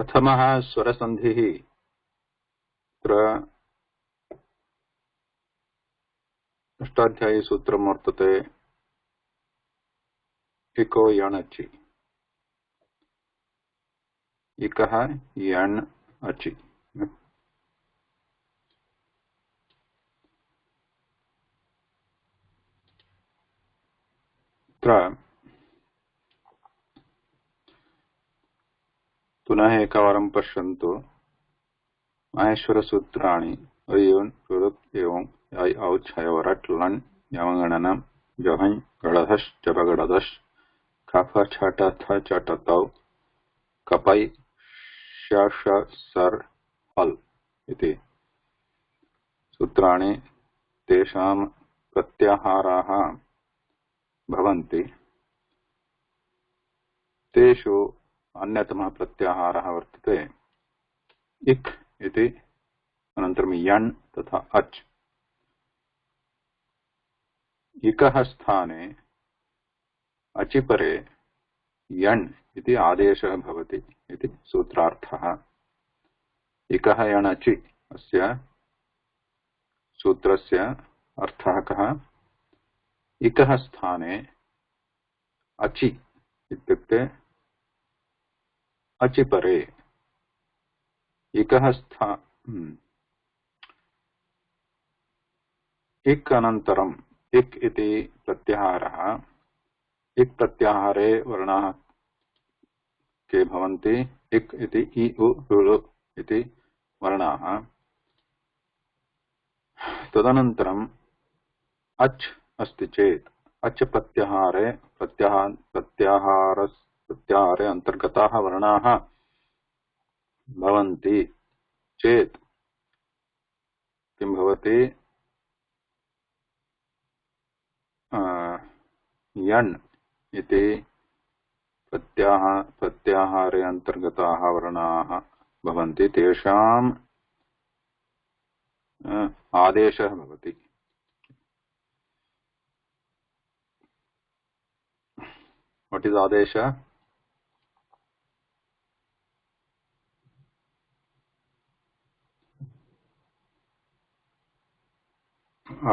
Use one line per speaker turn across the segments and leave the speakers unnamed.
प्रथमः स्वरसन्धिः अत्र अष्टाध्यायी सूत्रं वर्तते इको यण् अचि इकः यण् अचि पुनः एकवारं पश्यन्तु। माहेश्वरसूत्राणि अयुन् रुरुत् एवं ऐ औच् हयवरट् लन् यमगणनं जहञ् गडधश् जपगडधश् खफ छट थ चट तौ कपै शश सर् हल् इति सूत्राणि तेषां प्रत्याहाराः भवन्ति। तेषु अन्यतमः प्रत्याहारः वर्तते इक् इति, अनन्तरं यण् तथा अच्। इकः स्थाने अचिपरे यण् इति आदेशः भवति इति सूत्रार्थः। इकः यण् अचि अस्य सूत्रस्य अर्थः कः? इकः स्थाने अचि इत्युक्ते अचिपरे इकः इक् अनन्तरम् इक् इति प्रत्याहारः। इक् प्रत्याहारे वर्णाः के भवन्ति? इक् इति इ उ ऋ इति वर्णाः। तदनन्तरम् अच् अस्ति चेत् अच् प्रत्याहारे प्रत्याहारे अन्तर्गताः वर्णाः भवन्ति चेत् किं भवति? यण् इति प्रत्याहारे अन्तर्गताः वर्णाः भवन्ति, तेषाम् आदेशः भवति। What is आदेशः?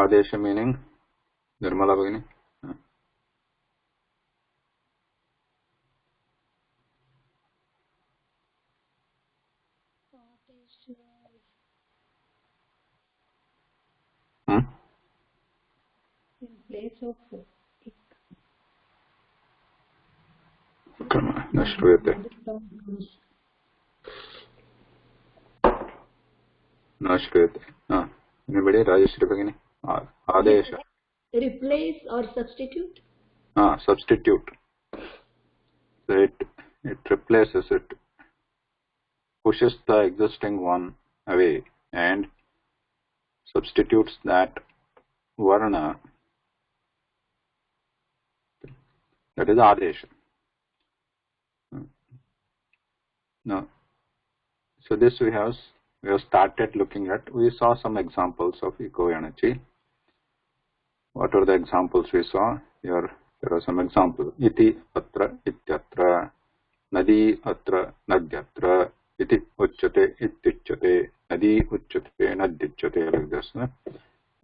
आदेश मीनिंग निर्मला भगिनी?
In place of
न श्रूयते न श्रूयते। anybody? राजेश्वरी भगिनी? आदेश
replace or substitute?
Substitute. So it replaces it, pushes the existing one away and substitutes that varna. That is adesha. No. So this we have started looking at. We saw some examples of eco energy. What are the examples we saw? Here there are some examples. Iti atra ityatra, nadi atra nadyatra, iti uchyate ityuchyate, nadi uchyate nadyuchyate, like this.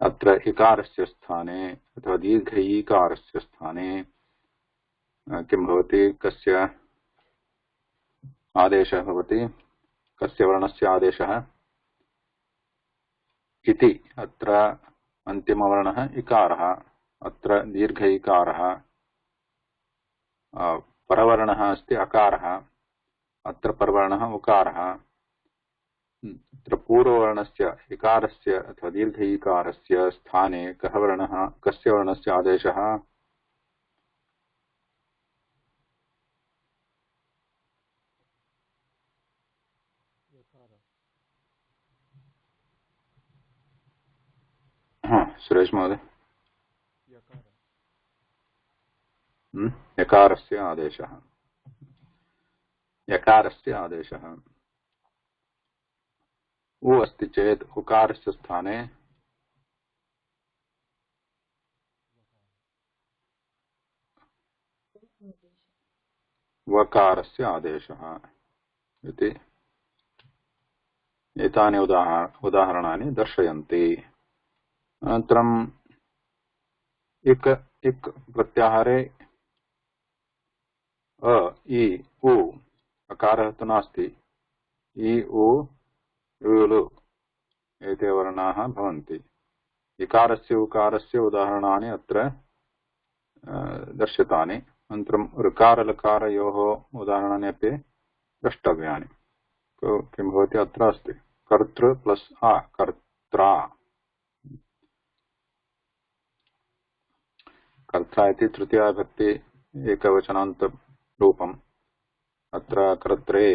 Atra ikarasya sthane अथवा दीर्घईकारस्य स्थाने किं भवति? कस्य आदेशः भवति? कस्य वर्णस्य आदेशः? इति। अत्र अन्तिमवर्णः इकारः, अत्र दीर्घ इकारः। परवर्णः अस्ति अकारः, अत्र परवर्णः उकारः। अत्र पूर्ववर्णस्य इकारस्य अथवा दीर्घ इकारस्य स्थाने कः वर्णः? कस्य वर्णस्य आदेशः? सुरेश महोदय। यकारस्य आदेशः। यकारस्य आदेशः उ अस्ति चेत् उकारस्य स्थाने वकारस्य आदेशः इति एतानि उदाहरणानि दर्शयन्ति। अनन्तरम् इक् इक् प्रत्याहारे अ इ उ अकारः तु नास्ति। इ उ ऋ एते वर्णाः भवन्ति। इकारस्य उकारस्य उदाहरणानि अत्र दर्शितानि। अनन्तरं ऋकारलकारयोः उदाहरणानि अपि द्रष्टव्यानि। किं भवति अत्र अस्ति कर्तृ प्लस् आ कर्त्रा। कर्त्रा इति तृतीयाविभक्ति एकवचनान्तरूपम्। अत्र कर्त्रे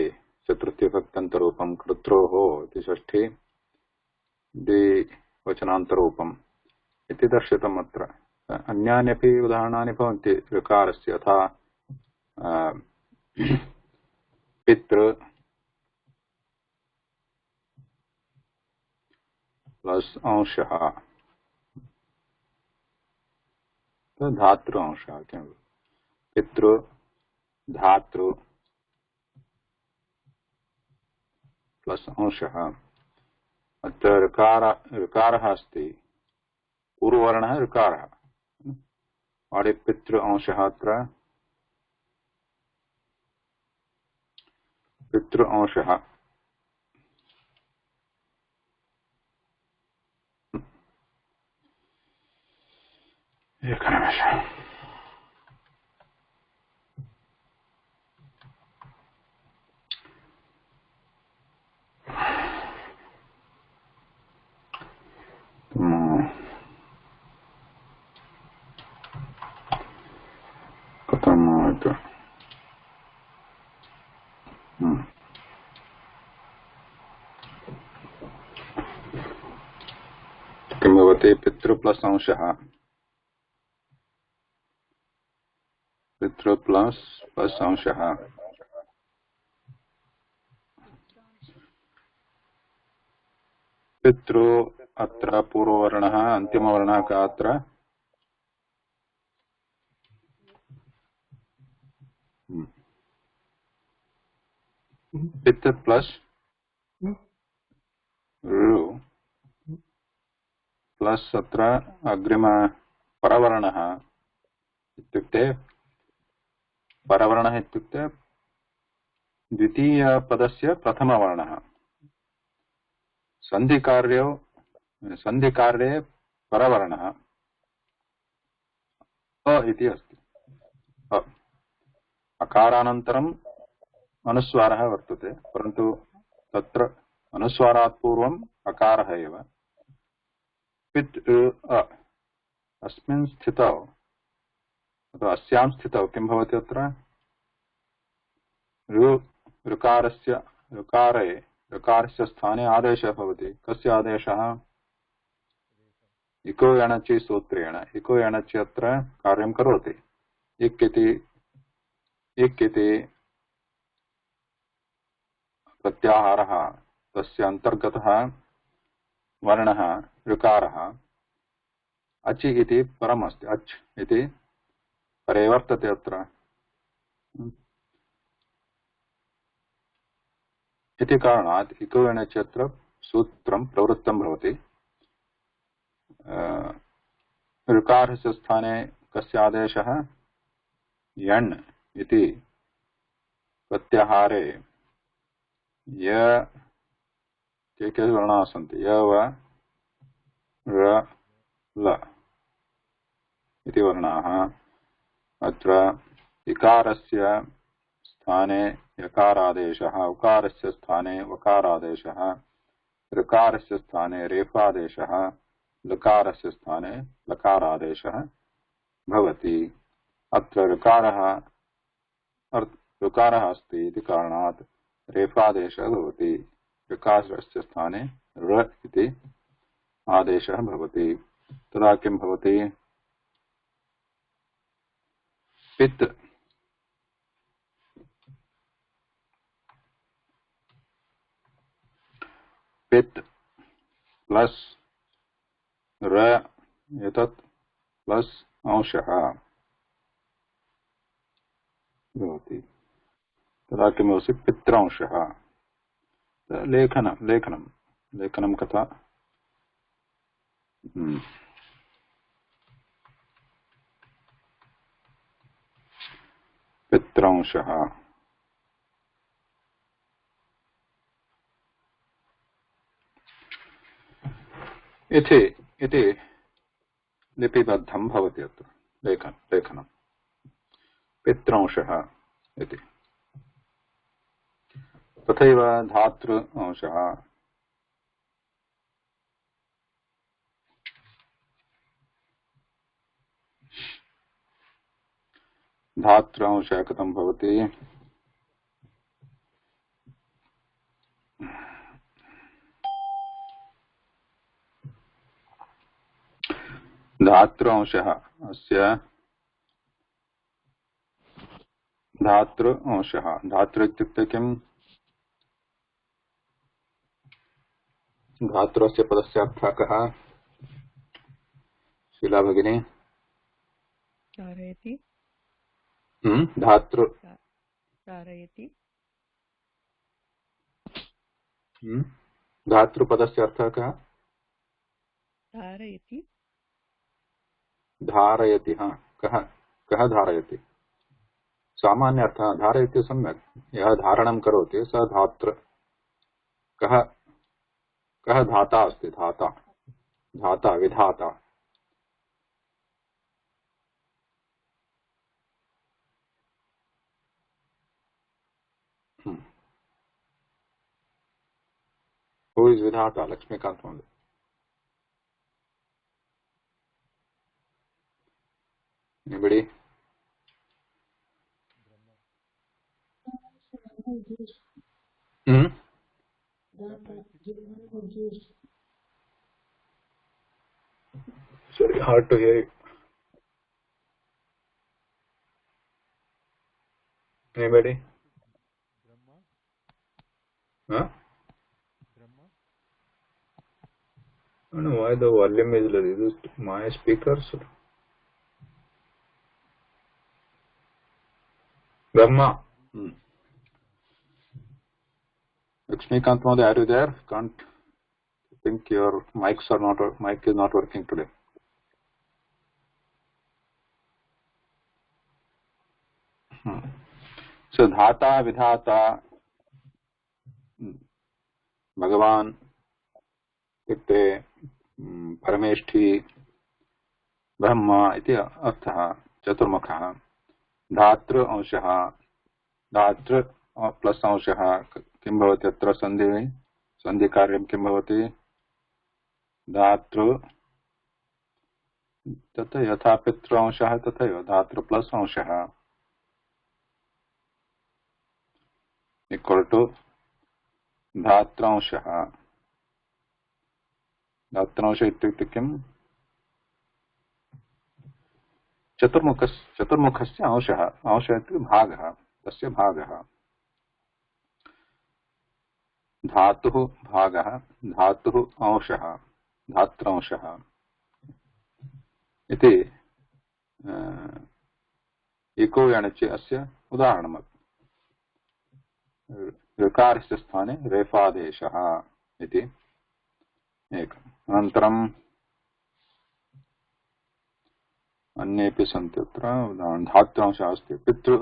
चतुर्थीविभक्त्यन्तरूपं कर्त्रोः इति षष्ठी द्विवचनान्तरूपम् इति दर्शितम् अत्र। अन्यान्यपि उदाहरणानि भवन्ति ऋकारस्य, यथा पितृ प्लस अंशः, धातृ अंशः। किं पितृ धातृ प्लस अंशः। अत्र ऋकारः अस्ति, पूर्ववर्णः ऋकारः। पितृ अंशः अत्र पितृ अंशः। एकनिमिषम्। कथम् किं भवति पितृ प्लस अंशः। पितृ प्लस अंशः। पितृ अत्र पूर्ववर्णः, अन्तिमवर्णः का अत्र पितृ प्लस ऋ प्लस अत्र अग्रिम परवर्णः इत्युक्ते परवर्णः इत्युक्ते द्वितीयपदस्य प्रथमवर्णः। सन्धिकार्ये परवर्णः अ इति अस्ति। अकारानन्तरम् अनुस्वारः वर्तते, परन्तु तत्र अनुस्वारात् पूर्वम् अकारः एव। पित् अ अस्मिन् स्थितौ अथवा अस्यां स्थितौ किं भवति अत्र ऋकारस्य स्थाने आदेशः भवति। कस्य आदेशः? इको यणचि सूत्रेण। इको यणचि अत्र कार्यं करोति। इक् इति प्रत्याहारः, तस्य अन्तर्गतः वर्णः ऋकारः। अचि इति परम् अस्ति, अच् इति परे वर्तते अत्र। इति कारणात् इको यणचि अत्र सूत्रं प्रवृत्तं भवति। ऋकारस्य स्थाने कस्य आदेशः? यण् इति प्रत्याहारे के वर्णाः सन्ति? य व र ल इति वर्णाः। अत्र इकारस्य स्थाने यकारादेशः, उकारस्य स्थाने वकारादेशः, ऋकारस्य स्थाने रेफादेशः, लकारस्य स्थाने लकारादेशः भवति। अत्र ऋकारः अस्ति इति कारणात् रेफादेशः भवति। ऋकारस्य स्थाने र इति आदेशः भवति। तदा किं भवति? पित् पित् प्लस र एतत् प्लस अंशः भवति। तदा किं भवति? पित्रांशः। लेखनम् लेखनं कथा पित्रांशः इति लिपिबद्धं भवति अत्र लेखनं पित्रांशः इति। तथैव धातृ अंशः धातृ अंशः कथं भवति? धातृ अंशः अस्य धातृ अंशः धातृ इत्युक्ते किम्? धातुरस्य पदस्य अर्थः कः? शीला भगिनी
कारयति
धातृ
कारयति
धातृपदस्य अर्थः कः?
धारयति
धारयति। हाँ, कः धारयति? सामान्य अर्थः धारयति सम्यक्। यः धारणं करोति सः धातृ। कः धाता अस्ति? धाता विधाता। Who is Vidhata? Lakshmikant Mहोदय। Anybody? Sorry, hard to hear you. Anybody? Huh? I don't know why the volume is reduced. My speakers. Brahma. Lakshmikant Mहोदय, are you there? Can't think your mic is not working today. So dhata vidhata Bhagavan इत्युक्ते परमेष्ठी ब्रह्म इति अर्थः। चतुर्मुखः धातृ अंशः धातृ plus अंशः किं भवति? अत्र सन्धिकार्यं किं भवति? धातृ तथा यथा पितृ अंशः तथैव धातृ प्लस अंशः इक्वल टू धात्रांशः। धात्रांश इत्युक्ते किम्? चतुर्मुखस्य अंशः। अंशः इत्युक्ते भागः, तस्य भागः। धातुः भागः, धातुः अंशः, धात्रांशः इति इको यणचि अस्य उदाहरणम्। ऋकारस्य स्थाने रेफादेशः इति एकम्। अनन्तरम् अन्येपि सन्ति। अत्र धात्रांशः अस्ति। पितृ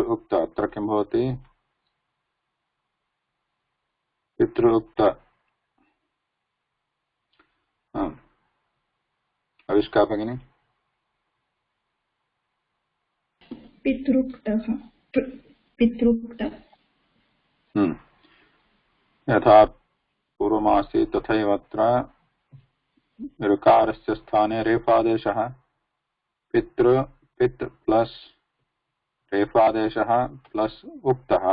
उक्त अत्र किं भवति? पितृ उक्त आविष्कार भगिनी।
पितृक्त
यथा पूर्वमासीत् तथैव अत्र ऋकारस्य स्थाने रेफादेशः। पितृ प्लस रेफादेशः प्लस उक्तः।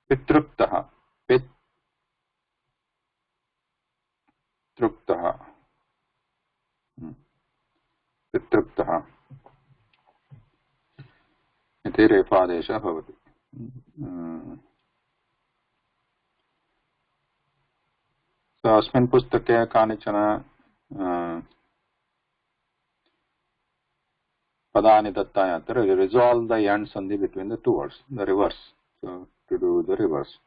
पितृक्तः पितृक्तः इति रेफादेशः भवति। अस्मिन् पुस्तके कानिचन पदानि दत्तानि अत्र resolve the and sandhi between the two words, the reverse. So to do the reverse.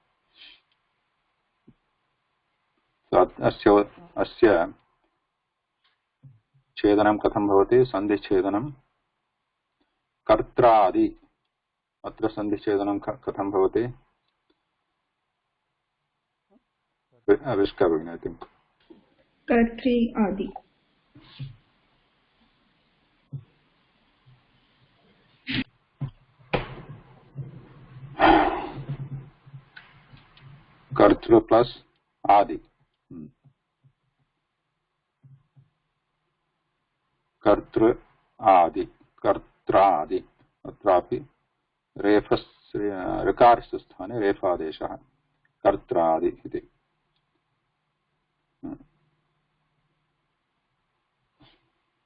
So asya छेदनं कथं भवति? सन्धिच्छेदनं कर्त्रादि. अत्र सन्धिच्छेदनं कथं भवति? आविष्कार भगिनी, I think.
कर्त्री आदि.
कर्तृ प्लस आदि. कर्तृ आदि, कर्त्रादि. अत्रापि रेफस्य ऋकारस्य स्थाने रेफादेशः कर्त्रादि इति.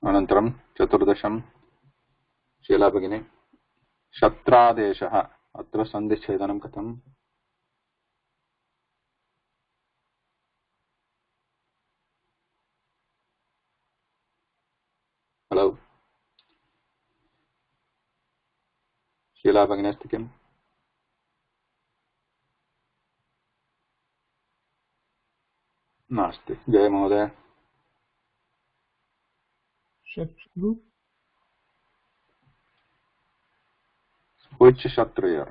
अनन्तरं चतुर्दशं शीला भगिनी, शत्रादेशः. अत्र सन्धिच्छेदनं कथम्? हलो, शीला भगिनी अस्ति किम्? नास्ति. जय महोदय.
शत्रु.
Which kshatriya?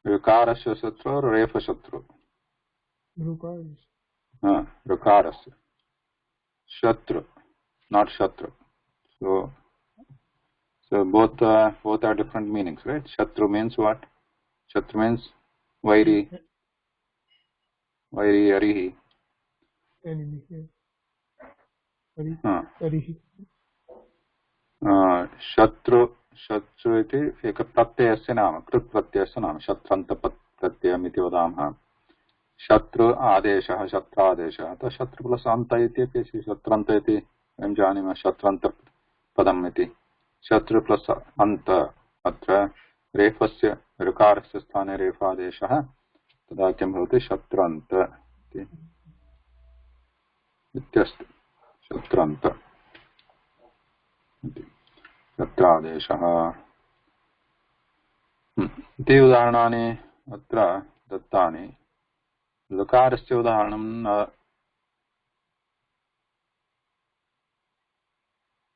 Rikarasya shatra or refa shatra? Rikarasya. Shatra, not shatra. So both are different meanings, right? Shatra means what? Shatra means vairi, arihi.
Enemy.
शत्रु इति एक प्रत्ययस्य नाम, कृत् प्रत्ययस्य नाम. शत्रन्त प्रत्ययम् इति वदामः. शत्रु आदेशः, शत्रादेशः. तो शत्रु प्लस अन्त इति अपि शत्रन्त इति वयं जानीमः. शत्रन्त पदम् इति. शत्रु प्लस अन्त. अत्र रेफस्य ऋकारस्य स्थाने रेफादेशः. तदा किं भवति? शत्रन्त इत्यस्ति. शत्रन्त इति शत्रादेशः. इति उदाहरणानि अत्र दत्तानि. लकारस्य उदाहरणं न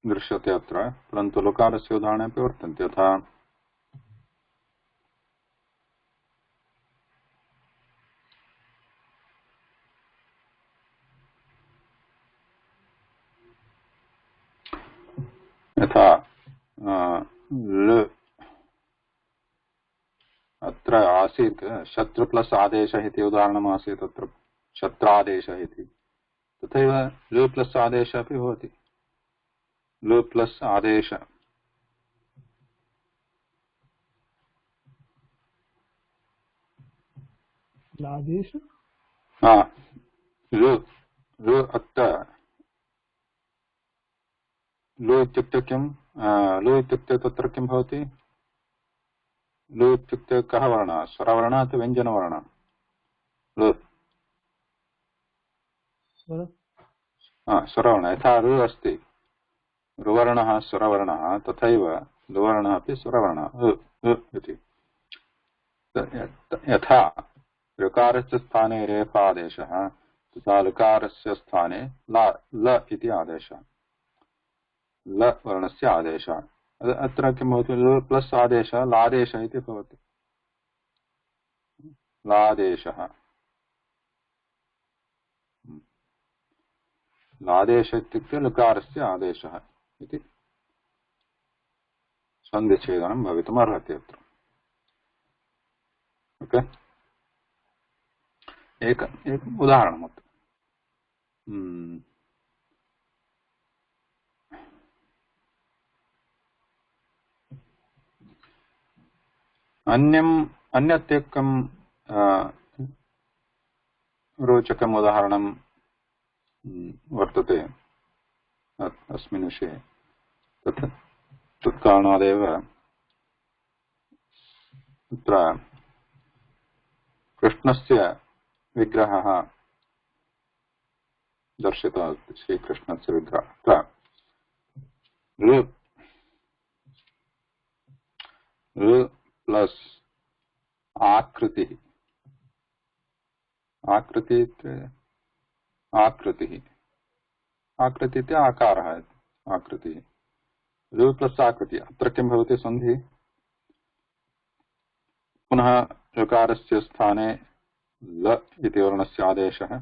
दृश्यते अत्र, परन्तु लकारस्य उदाहरणे अपि वर्तन्ते. यथा अत्र आसीत् शत्रु प्लस आदेशः इति उदाहरणम् आसीत्. अत्र शत्रादेशः इति. तथैव लु प्लस आदेशः अपि भवति. लु प्लस आदेश. लु अत्र लु इत्युक्ते किं? लु इत्युक्ते तत्र किं भवति? लु इत्युक्ते कः वर्णः? स्वरवर्णः अथवा व्यञ्जनवर्णः? लु स्वरवर्णः. यथा ऋ अस्ति, ऋवर्णः स्वरवर्णः, तथैव लुवर्णः अपि स्वरवर्णः इति. यथा ऋकारस्य स्थाने रेफादेशः, तथा लकारस्य स्थाने ल इति आदेशः, ल वर्णस्य आदेशः. अत्र किं भवति? ल प्लस आदेशः लादेशः इति भवति. लादेशः. लादेशः इत्युक्ते लकारस्य आदेशः इति सन्धिच्छेदनं भवितुम् अर्हति अत्र. ओके, एकम् उदाहरणम् अत्र. अन्यत् एकं रोचकम् उदाहरणं वर्तते अस्मिन् विषये. तत्कारणादेव अत्र कृष्णस्य विग्रहः दर्शितः अस्ति. श्रीकृष्णस्य विग्रहः. ऋ प्लस आ आकृति आकृति आकृति इति आकारः आकृति ऋ प्लस् आकृति अत्र किं भवति सन्धि पुनः ऋकारस्य स्थाने ल इति वर्णस्य आदेशः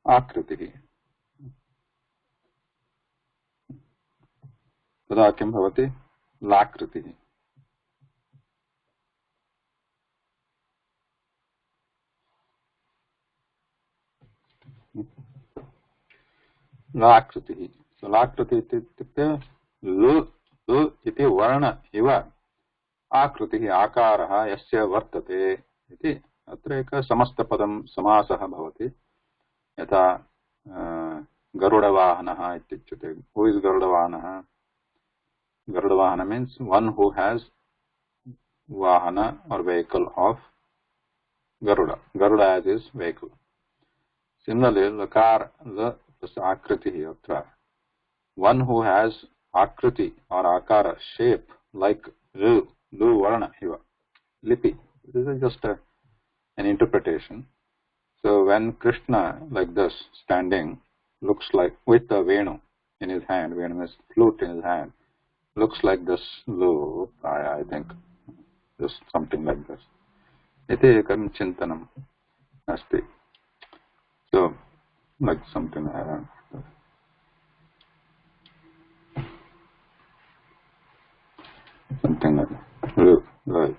आकृतिः तदा किं भवति लाकृतिः लाकृतिः लाकृतिः इत्युक्ते लु इति वर्ण इव आकृतिः आकारः यस्य वर्तते इति अत्र एकः समस्तपदं समासः भवति यथा गरुडवाहनः इत्युच्यते हू इस् गरुडवाहनः Garudavahana means one who has vahana or vehicle of garuda as his vehicle. Similarly, lakar la plus akriti atra one who has akriti or akara shape like lu varna hiva lipi. This is just an interpretation. So when Krishna like this standing looks like with the venu in his hand, venu is flute in his hand, looks like this lu, I think just something like this. Iti ekam chintanam asti. So like something something like that. Right.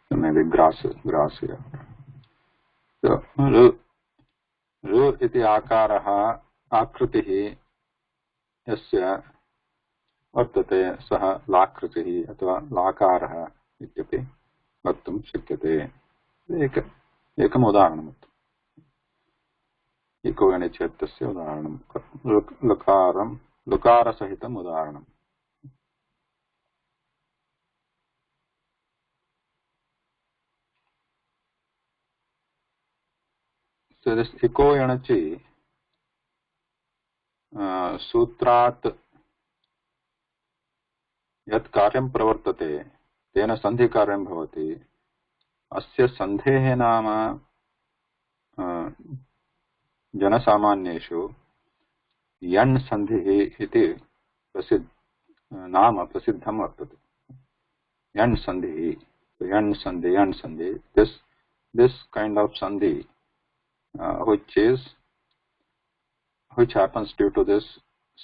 So maybe grass here. So ru iti akaraha akritihi yasya वर्तते सः लाकृतिः अथवा लाकारः इत्यपि वक्तुं शक्यते एकम् उदाहरणम् eco अनिच्छेदस्य उदाहरणं लकारसहितम् उदाहरणम् So this iko yanachi सूत्रात् यत् कार्यं प्रवर्तते तेन सन्धि कार्यं भवति अस्य सन्धेः नाम जनसामान्येषु यण् सन्धिः इति नाम प्रसिद्धं वर्तते यण् सन्धिः यण् सन्धि this kind of sandhi which happens due to this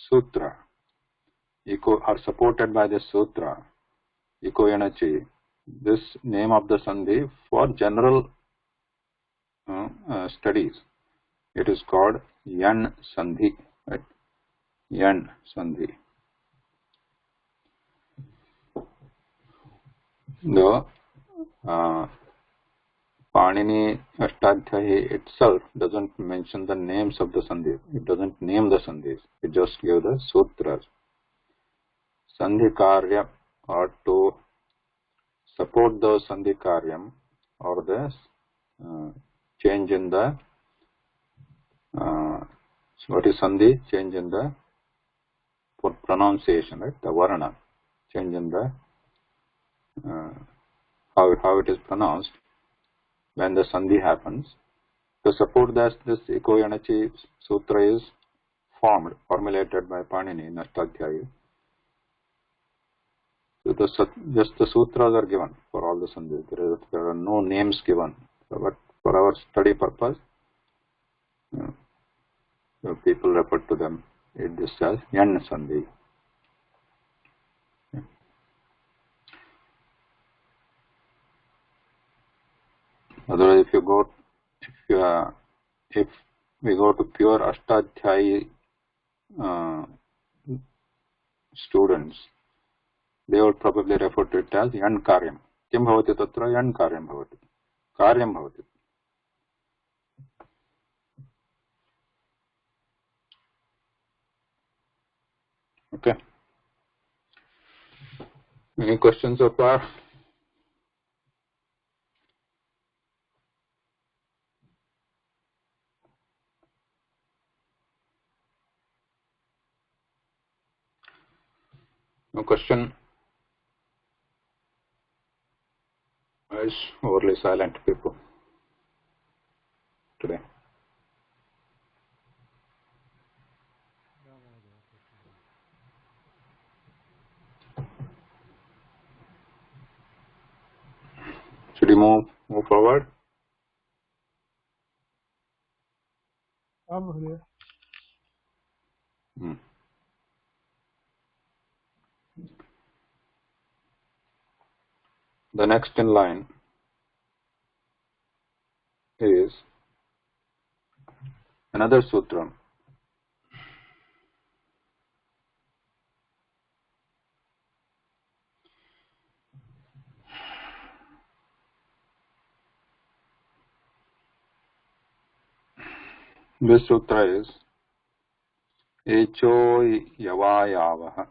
sutra are supported by this sutra iko yanachi. This name of the sandhi for general studies, it is called yan sandhi, right? Yan sandhi. The Panini Ashtadhyayi itself doesn't mention the names of the sandhis. It doesn't name the sandhis. It just gives the sutras. Sandhi karya or to support the sandhi karyam or the change in the what is sandhi? Change in the for pronunciation, right? The varna, change in the how it is pronounced when the sandhi happens. To support this iko yanachi sutra is formulated by Panini in Ashtadhyayi. So just the sutras are given for all the sandhis. There are no names given. So, but for our study purpose, people refer to them this as yan sandhi. Otherwise, if we go to pure Ashtadhyayi students, they would probably refer to it as yan karyam. Kim bhavati tatra yan karyam bhavati. Karyam bhavati. Okay. Any questions so far? No question? Is overly silent people. move forward. The next in line is another sutra. This sutra is Echo Yavayavaha.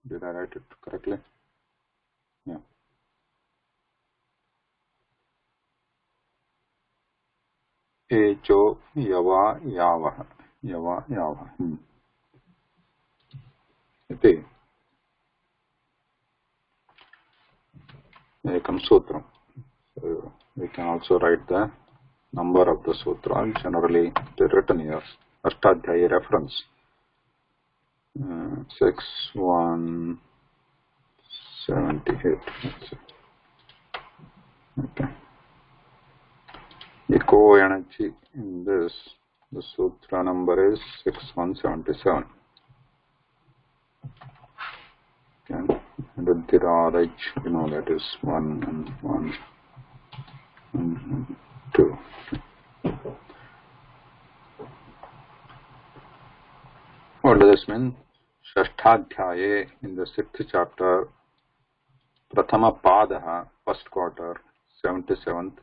Did I write it correctly? Yeah. Echo Yavayavaha. Yavayavaha. Iti Ekam Sutram. So we can also write the number of the sutra. Generally, they written here. Ashtadhyayi reference 6178. Okay. Echo energy in this, the sutra number is 6177. Okay. And the Dhiraj, you know, that is 1 and 1 and 2. What does this mean? Shashtadhyaye, in the 6th chapter, Prathama Padaha, first quarter, 77th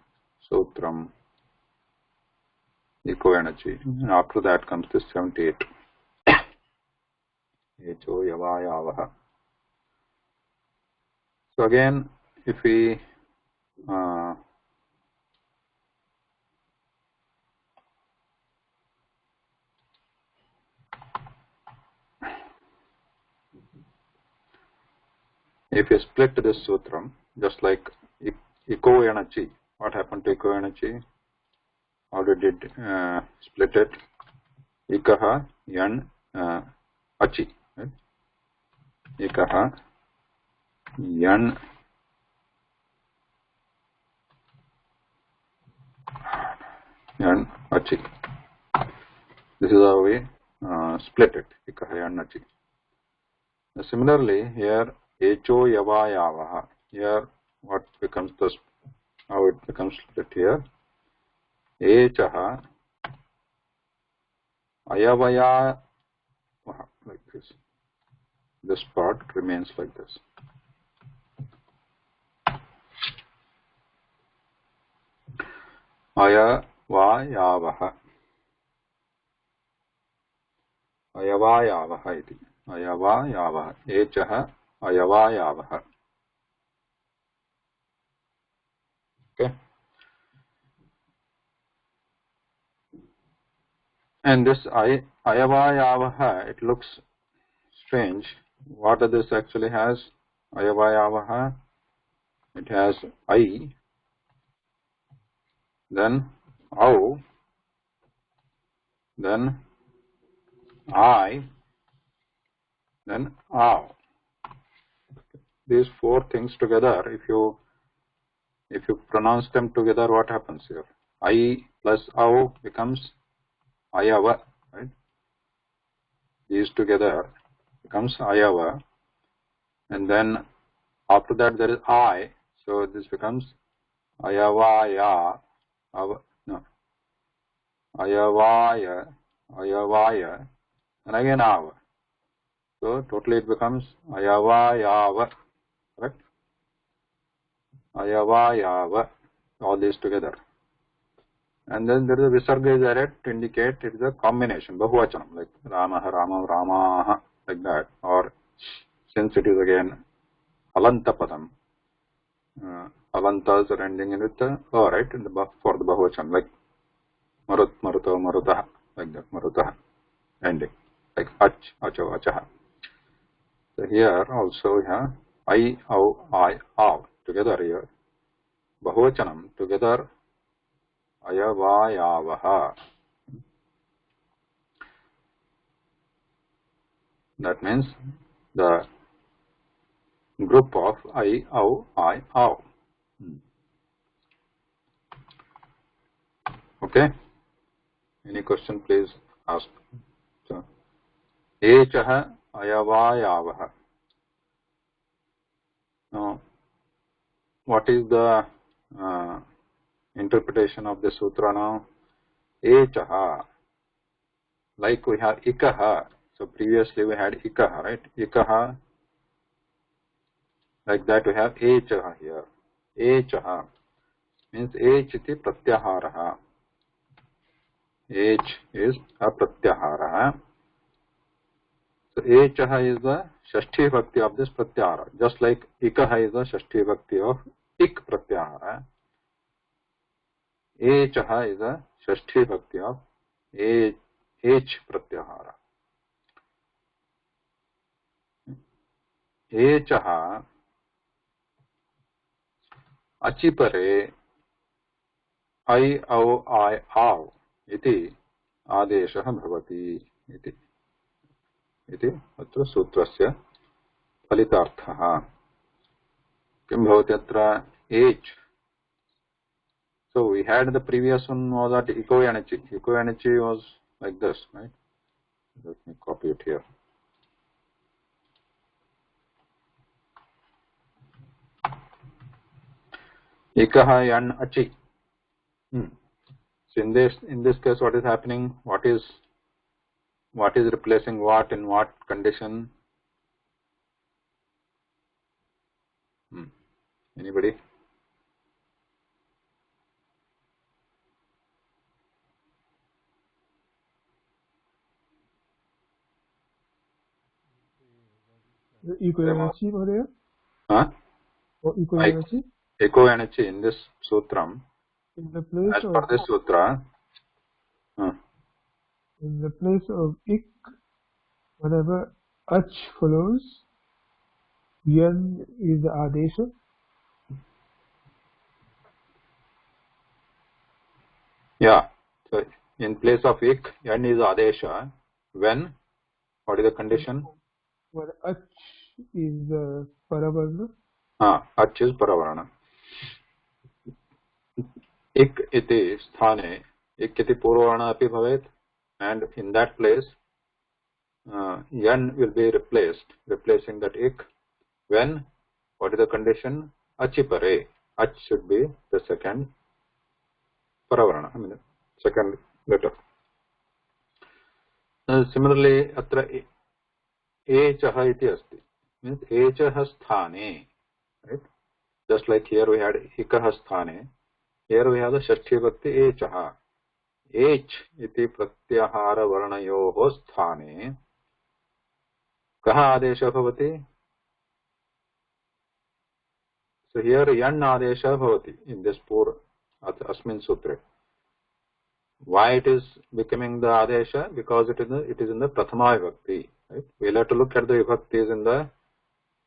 Sutram, Eco energy. And after that comes the 78. Echo Yavayavaha. So again, if we split this sutram, just like eco energy, what happened to eco energy? How did it split it? Ikaha yan achi. Right? Ikaha yan achi. This is how we split it. Ikaha yan achi. Similarly, here Echo Yavayavaha. Here, what becomes the, how it becomes split here? Echaha Ayavaya, like this. This part remains like this. Ayavayavaha. Ayavayavaha iti. Ayavayavaha. Echaha Ayavayavaha. Okay. And this Ayavayavaha, it looks strange. What this actually has? Ayavayavaha. It has I, then Au, then I, then Au. These four things together, if you pronounce them together, what happens here? I plus Au becomes Ayava, right? These together becomes Ayava, and then after that there is I, so this becomes Ayavaya, Ayavaya, Ayavaya, and again Ava. So totally it becomes Ayavayava, correct? Ayavayava, all these together. And then there is a Visarga is added to indicate it is a combination, Bahuvachanam, like Ramaha, Rama, Ramaha, like that. Or since it is again Alanta Padam, Alantas are ending in with the right, in the, for the Bahuvachanam, like Marut, Maruto, Marutaha, like that, Marutaha, ending, like Ach, Acho, Achaha. So here also we have I, Au, I, Au, together here, Bahuvachanam, together, Ayavayavaha. That means the group of I, Au, I, Au. Okay. Any question, please ask. So, Echah ayavayavah. Now, what is the interpretation of the sutra now? Echah. Like we have ikaha. So previously we had ikaha, right? Ikaha. Like that we have echaha here. Echaha means ech iti pratyaharaha. Ech is a pratyahara. So echaha is the shashti bhakti of this pratyahara. Just like ikaha is the shashti bhakti of ik pratyahara. Echaha is the shashti bhakti of ech pratyahara. Echaha achipare ऐ औ आय आव इति आदेशः भवति इति अत्र सूत्रस्य फलितार्थः। किं भवति अत्र H? So we had the previous one was at iko anichi was like this, right? Let me copy it here. Ikaha yan achi. So in this case, what is happening? What is replacing what in what condition? Anybody?
Iko anachi, Mahodaya?
Huh?
Or iko anachi?
Eko anachi in this sutram.
In the place
As
of
per this sutra.
in the place of ik, whenever ach follows, yan is the adesha.
Yeah. So in place of ik, yan is adesha. When? What is the condition?
When ach is the paravarna.
Ach is paravarna. Ik iti sthane, ik iti purvarna api bhavet, and in that place, yan will be replacing that ik. When? What is the condition? Achipare. Ach should be the second paravarna, second letter. Similarly, atra echaha iti asti, means echaha sthane, right? Just like here we had ikaha sthane, here we have the shashti bhakti echaha. Ech iti pratyahara varnayoho sthane kaha adesha bhavati? So here yan adesha bhavati in this pur asmin sutra. Why it is becoming the adesha? Because it is in the prathama vibhakti. Right? We'll have to look at the vibhaktis in the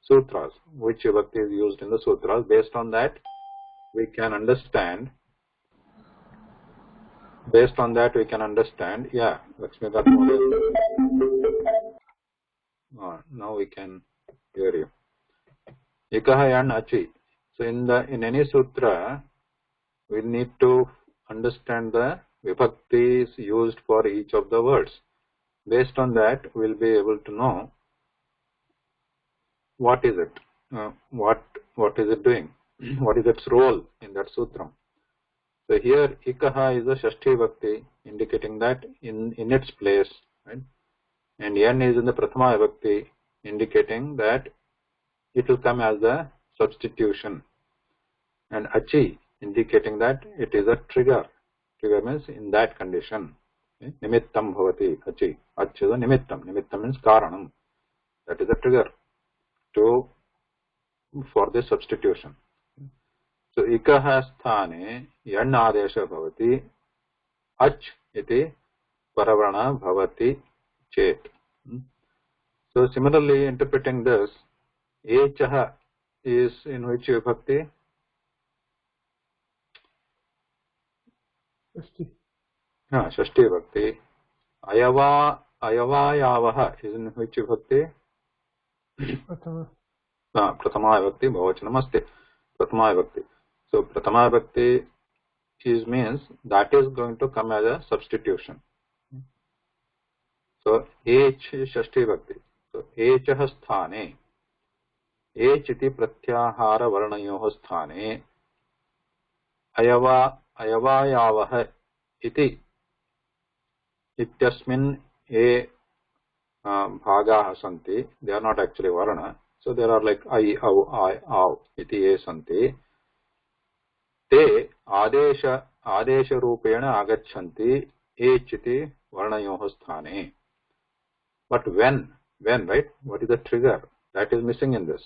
sutras, which vibhakti is used in the sutras. Based on that, we can understand. Yeah, Lakshmikant now we can hear you. Ikaha yan achi. So in any sutra, we need to understand the vibhaktis used for each of the words. Based on that, we'll be able to know what is it, what is it doing, what is its role in that sutram. So here, ikaha is a shashti bhakti, indicating that in its place, right? And yan is in the prathama bhakti, indicating that it will come as a substitution. And achi, indicating that it is a trigger. Trigger means in that condition. Okay? Nimittam bhavati achi. Ach is a nimittam. Nimittam means karanam. That is a trigger for this substitution. So ikaha sthane yan adesha bhavati ach iti paravarna bhavati chet. So similarly, interpreting this, echaha is in which vibhakti?
Shashti.
Shashti bhakti. Ayavayavaha is in which vibhakti?
Prathama.
Prathama vibhakti, bhavachanam asti. Prathama vibhakti. So Pratama Vibhakti is means that is going to come as a substitution. So H is Shashti Vibhakti. So Hah sthane, H iti pratyahara varnayoh sthane ayavayavah iti ityasmin e bhagaah santi. They are not actually varna. So there are like I, au iti e santi. Te आदेश रूपेण आगच्छन्ति H iti varnayoh sthane. But when right? What is the trigger? That is missing in this.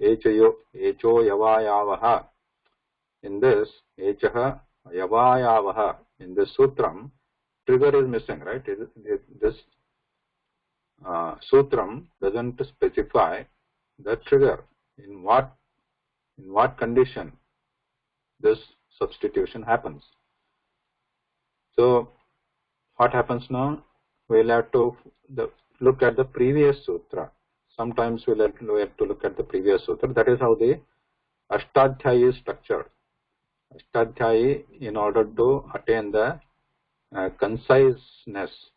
Echo yavayavaha. In this, echah yavayavaha. In this sutram, trigger is missing, right? This sutram doesn't specify the trigger. In what condition this substitution happens. So what happens now? We'll have to look at the previous sutra. Sometimes we'll have to look at the previous sutra. That is how the Ashtadhyayi is structured. Ashtadhyayi, in order to attain the conciseness,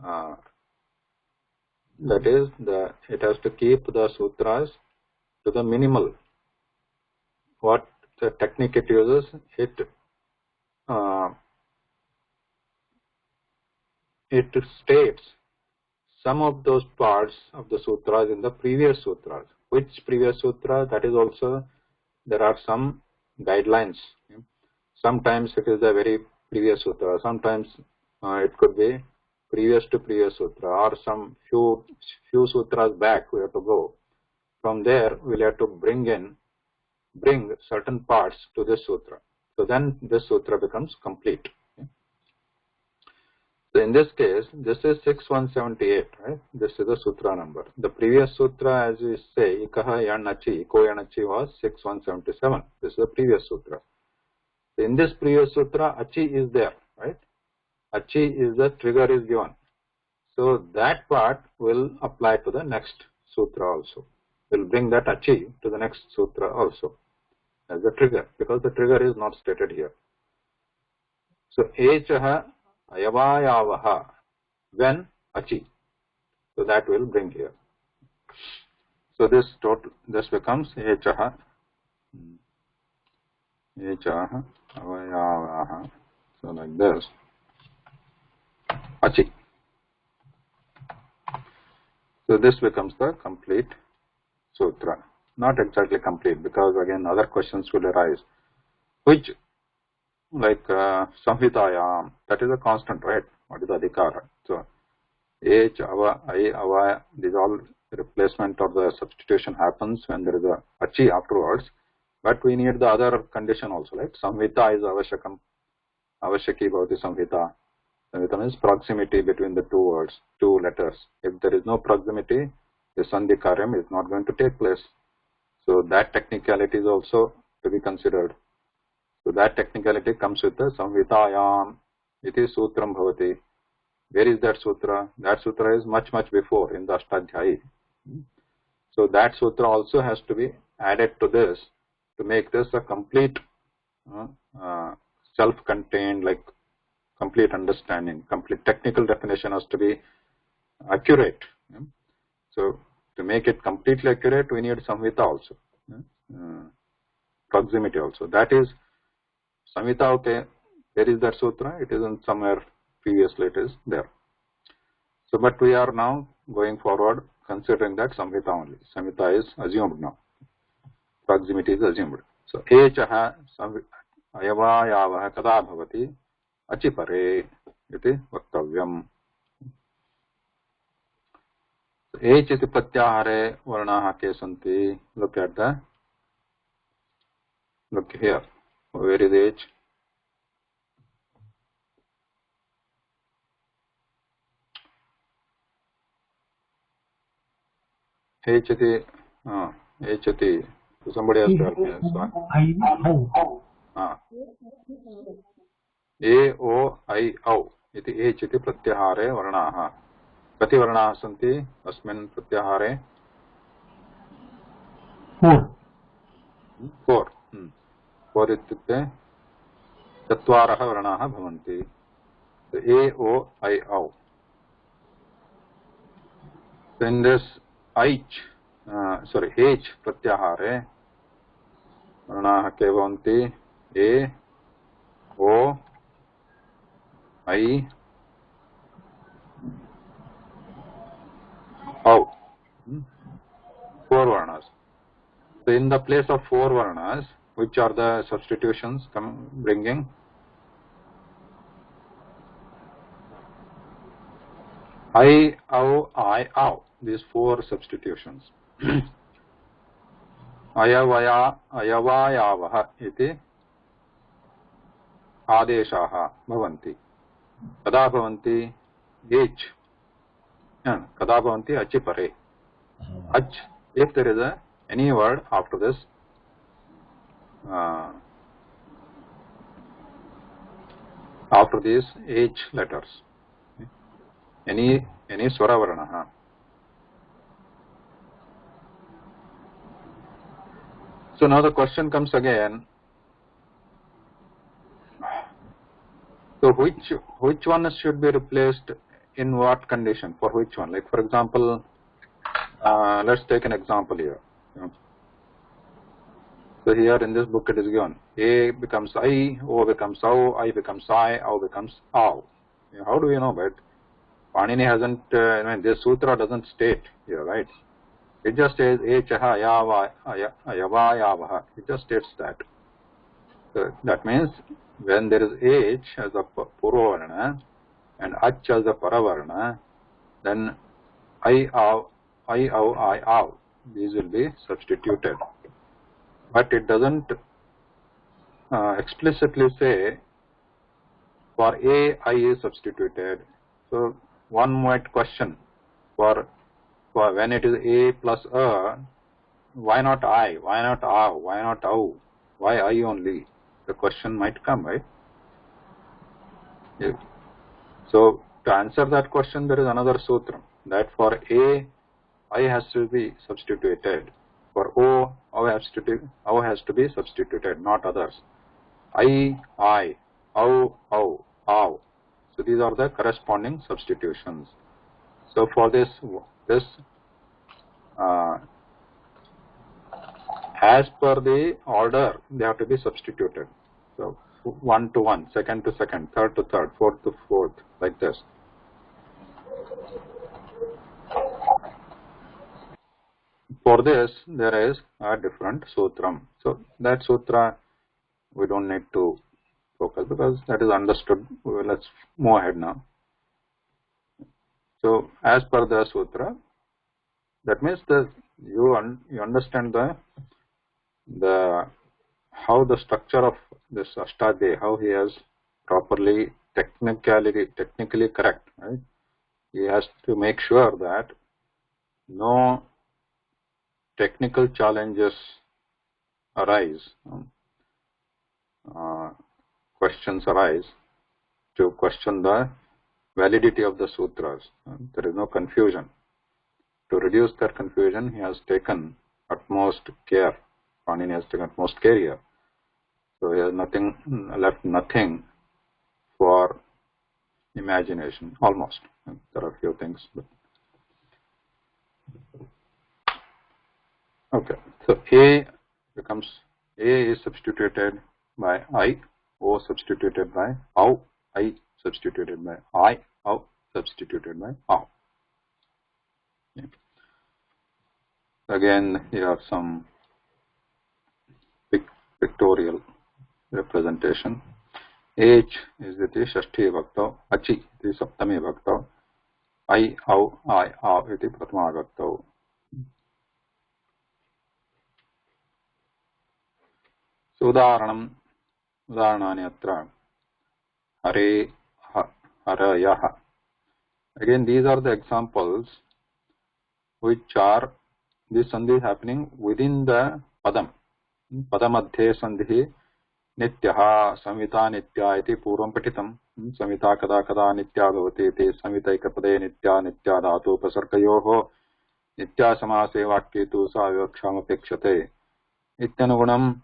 that is, it has to keep the sutras to the minimal. What the technique it uses, it states some of those parts of the sutras in the previous sutras. Which previous sutra? That is also, there are some guidelines. Sometimes it is the very previous sutra. Sometimes it could be previous to previous sutra, or some few sutras back we have to go. From there we'll have to bring certain parts to this sutra. So then this sutra becomes complete. So in this case, this is 6178, right? This is the sutra number. The previous sutra, as we say, ikaha yanachi, iko yanachi, was 6177. This is the previous sutra. So in this previous sutra, achi is there, right? Achi is the trigger is given. So that part will apply to the next sutra also. We'll bring that achi to the next sutra also as the trigger, because the trigger is not stated here. So echah ayavayavaha, when achi. So that will bring here. So this becomes echah avayavaha. So like this, achi. So this becomes the complete sutra. Not exactly complete, because again other questions will arise. Which, like samhitayam, that is a constant, right? What is adhikara? So H, ava, I, ava, these all replacement or the substitution happens when there is a achi afterwards. But we need the other condition also, right? Samhita is avashakam, avashaki bhavati samhita. Samhita means proximity between the two words, two letters. If there is no proximity, the sandhi karyam is not going to take place. So that technicality is also to be considered. So that technicality comes with the samhitayam iti sutram bhavati. Where is that sutra? That sutra is much before in the Ashtadhyayi. So that sutra also has to be added to this to make this a complete self-contained, like complete understanding. Complete technical definition has to be accurate. So to make it completely accurate, we need samhita also, proximity also. That is samhita. Okay, where is that sutra? It isn't somewhere previously, it is there. So but we are now going forward considering that samhita only. Samhita is assumed now. Proximity is assumed. So echah ayavayavah kada bhavati achipare iti vaktavyam. H iti pratyahare varnaha ke santi. Look here. Where is H? H iti. Somebody has to help me. A O I O iti H iti pratyahare varnaha. Kati varnaha santi asmin pratyahare?
4.
4. 4 इत्युक्ते चत्वारः वर्णाः भवन्ति. A, O, I, O. So in this H प्रत्याहारे वर्णाः के भवन्ति A, O, I, O. 4 varnas. So in the place of 4 varnas, which are the substitutions bringing? I, O, I, O. These 4 substitutions. अयवायावः इति आदेशाः भवन्ति. कदा भवन्ति? एच्. कदा भवन्ति? अचि परे. Ach, if there is any word after this after these H letters, any swara varana. So now the question comes again. So which one should be replaced in what condition? For which one? Like for example, let's take an example here. So here in this book it is given A becomes I, O becomes O, I becomes I, O becomes O. How do we know that? Panini hasn't, this sutra doesn't state here, right? It just says Echaha Yavayavaha. It just states that. So that means when there is H as a Purvavarna and Ach as a Paravarna, then I, O, these will be substituted. But it doesn't explicitly say for A, I is substituted. So one might question for when it is A plus A, why not I? Why not O? Why not O? Why I only? The question might come, right? Yeah. So to answer that question, there is another sutra that for A, I has to be substituted. For O, O has to be substituted, not others. I, O, O. So these are the corresponding substitutions. So for this as per the order, they have to be substituted. So 1 to 1, second to second, third to third, fourth to fourth, like this. For this, there is a different sutram. So that sutra we don't need to focus because that is understood. Let's move ahead now. So as per the sutra, that means you understand the how the structure of this Ashtadhyayi, how he has properly technically correct, right? He has to make sure that no technical challenges arise, questions arise to question the validity of the sutras. There is no confusion. To reduce that confusion, he has taken utmost care. Panini has taken utmost care here. So he has left nothing for imagination, almost. There are a few things. But okay, so A is substituted by I, O substituted by O, I substituted by I, O substituted by O. Yeah. Again, here are some pictorial representation. H is the Shashti Bhaktau, Achi is Saptami Bhaktau, I, O, iti Pratma Bhaktau. So udaharanani atra hare harayah. Again, these are the examples which are this sandhi is happening within the padam. Padamadhe sandhi nityaha samhita nitya iti purvam patitam. Samhita kada kada nitya bhavati iti samhitaikapade nitya dhatu upasargayoho nitya samase vakye tu sa vivaksham apekshate. Ityanugunam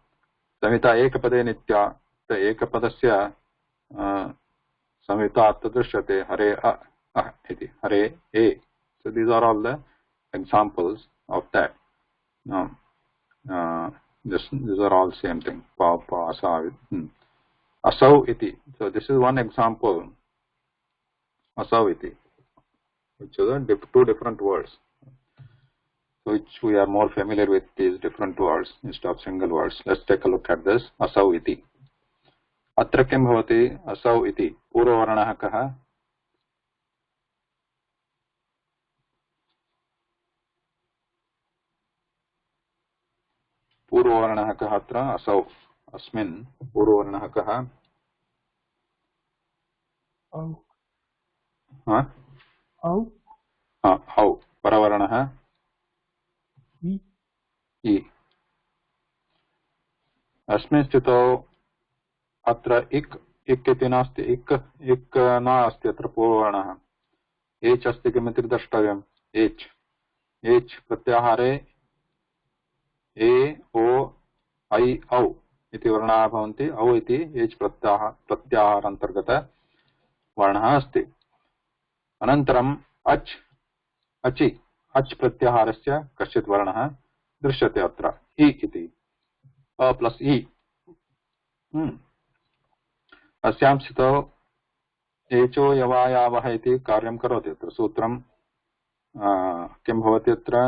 संहिता एकपदे नित्या एकपदस्य संहिता अत्र दृश्यते हरे इति हरे ए. So these are all the examples of that. These are all same thing. Pa, pa, asa, asau iti. So this is one example. Asau iti, which are two different words. So which we are more familiar with these different words instead of single words. Let's take a look at this. Asau iti. अत्र किं भवति असौ इति पूर्ववर्णः कः पूर्ववर्णः कः अत्र असौ अस्मिन् पूर्ववर्णः कः औ परवर्णः इ अस्मिन् स्थितौ अत्र इक् इति नास्ति इक् नास्ति अत्र पूर्ववर्णः एच् अस्ति किमिति द्रष्टव्यम् एच् एच् प्रत्याहारे ए ओ ऐ औ इति वर्णाः भवन्ति औ इति एच् प्रत्याहारान्तर्गत वर्णः अस्ति अनन्तरम् अच् अचि अच् प्रत्याहारस्य कश्चित् वर्णः दृश्यते अत्र इ इति अ प्लस् इ अस्यां स्थितौ एचो यवायावः इति कार्यं करोति अत्र सूत्रं किं भवति अत्र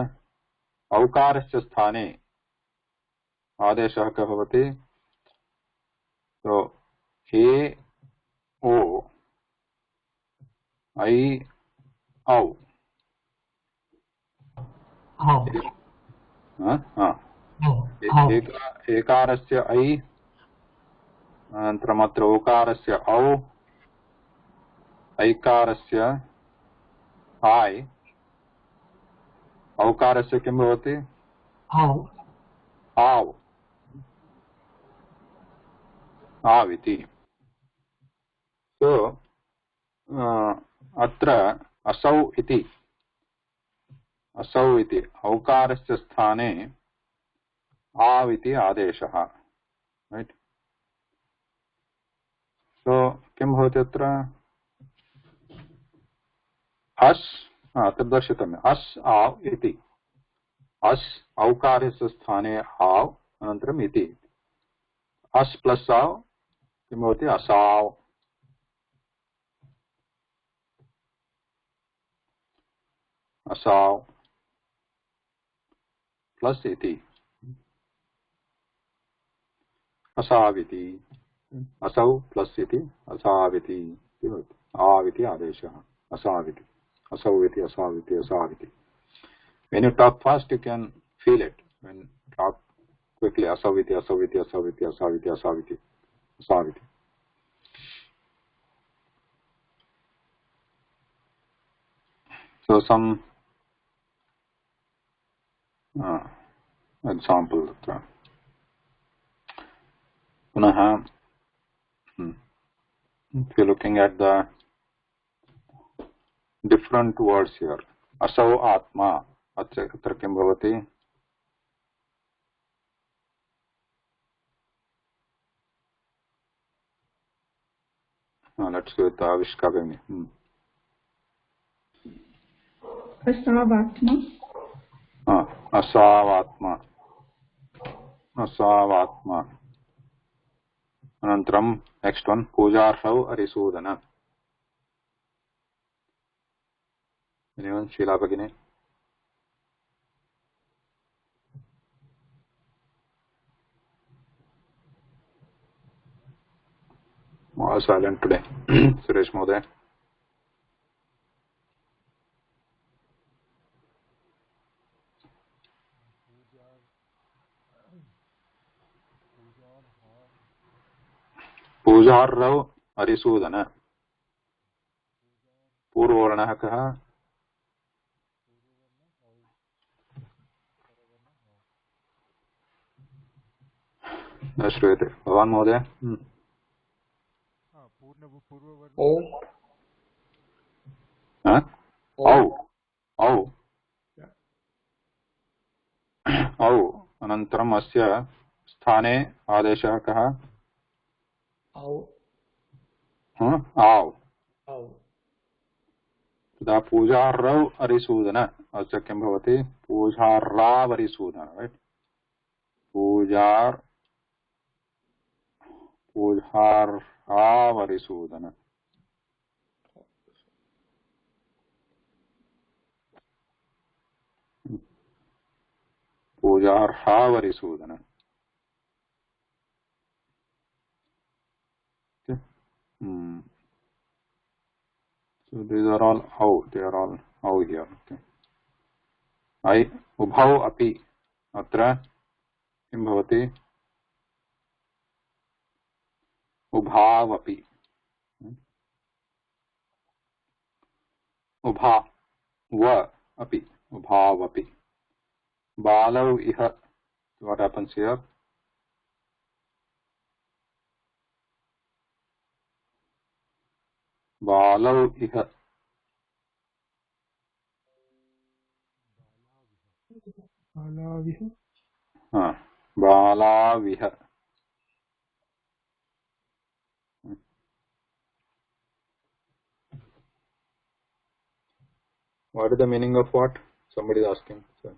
औकारस्य स्थाने आदेशः कः भवति तो ए ओ ऐ औ एकारस्य ऐ अनन्तरम् अत्र ओकारस्य औ ऐकारस्य आय् औकारस्य किं भवति आव् आव् इति सो अत्र असौ इति औकारस्य स्थाने आव् इति आदेशः राइट सो किं भवति अत्र अस् अत्र दर्शितम् अस् आव् इति अस् औकारस्य स्थाने आव् अनन्तरम् इति अस् प्लस् आव् किं भवति असाव् असाव् प्लस् इति असाविति असौ प्लस् इति असाविति आविति आदेशः असाविति असौ इति असाविति असाविति when you talk fast you can feel it when talk quickly asaviti asaviti asaviti asaviti asaviti asaviti so some example punah if you're looking at the different words here asau atma अत्र किं भवति let's go with Avishka भगिनी असावात्मा असावात्मा अनन्तरं next one पूजार्हौ अरिसूदन anyone शीला भगिनी all silent today Suresh Mohoday पूजार्हौ Arisudan पूर्ववर्णः कः न श्रूयते भवान् महोदय औ अनन्तरम् अस्य स्थाने आदेशः कः?
औ
आव्।
औ
तदा पूजार्रौ अरिसूदन अस्य किं भवति? पूजार्रावरिसूदन, right? पूजार्रावरिसूदन। पूजार्हावरिसूदन. Okay. So these are all how, they are all how here. Okay. I ubhau api अत्र किं भवति? उभावपि. उभा व अपि उभावपि. बालौ इह. What happens here? बालौ इह.
बालाविह.
बालाविह. What is the meaning of what? Somebody is asking. So,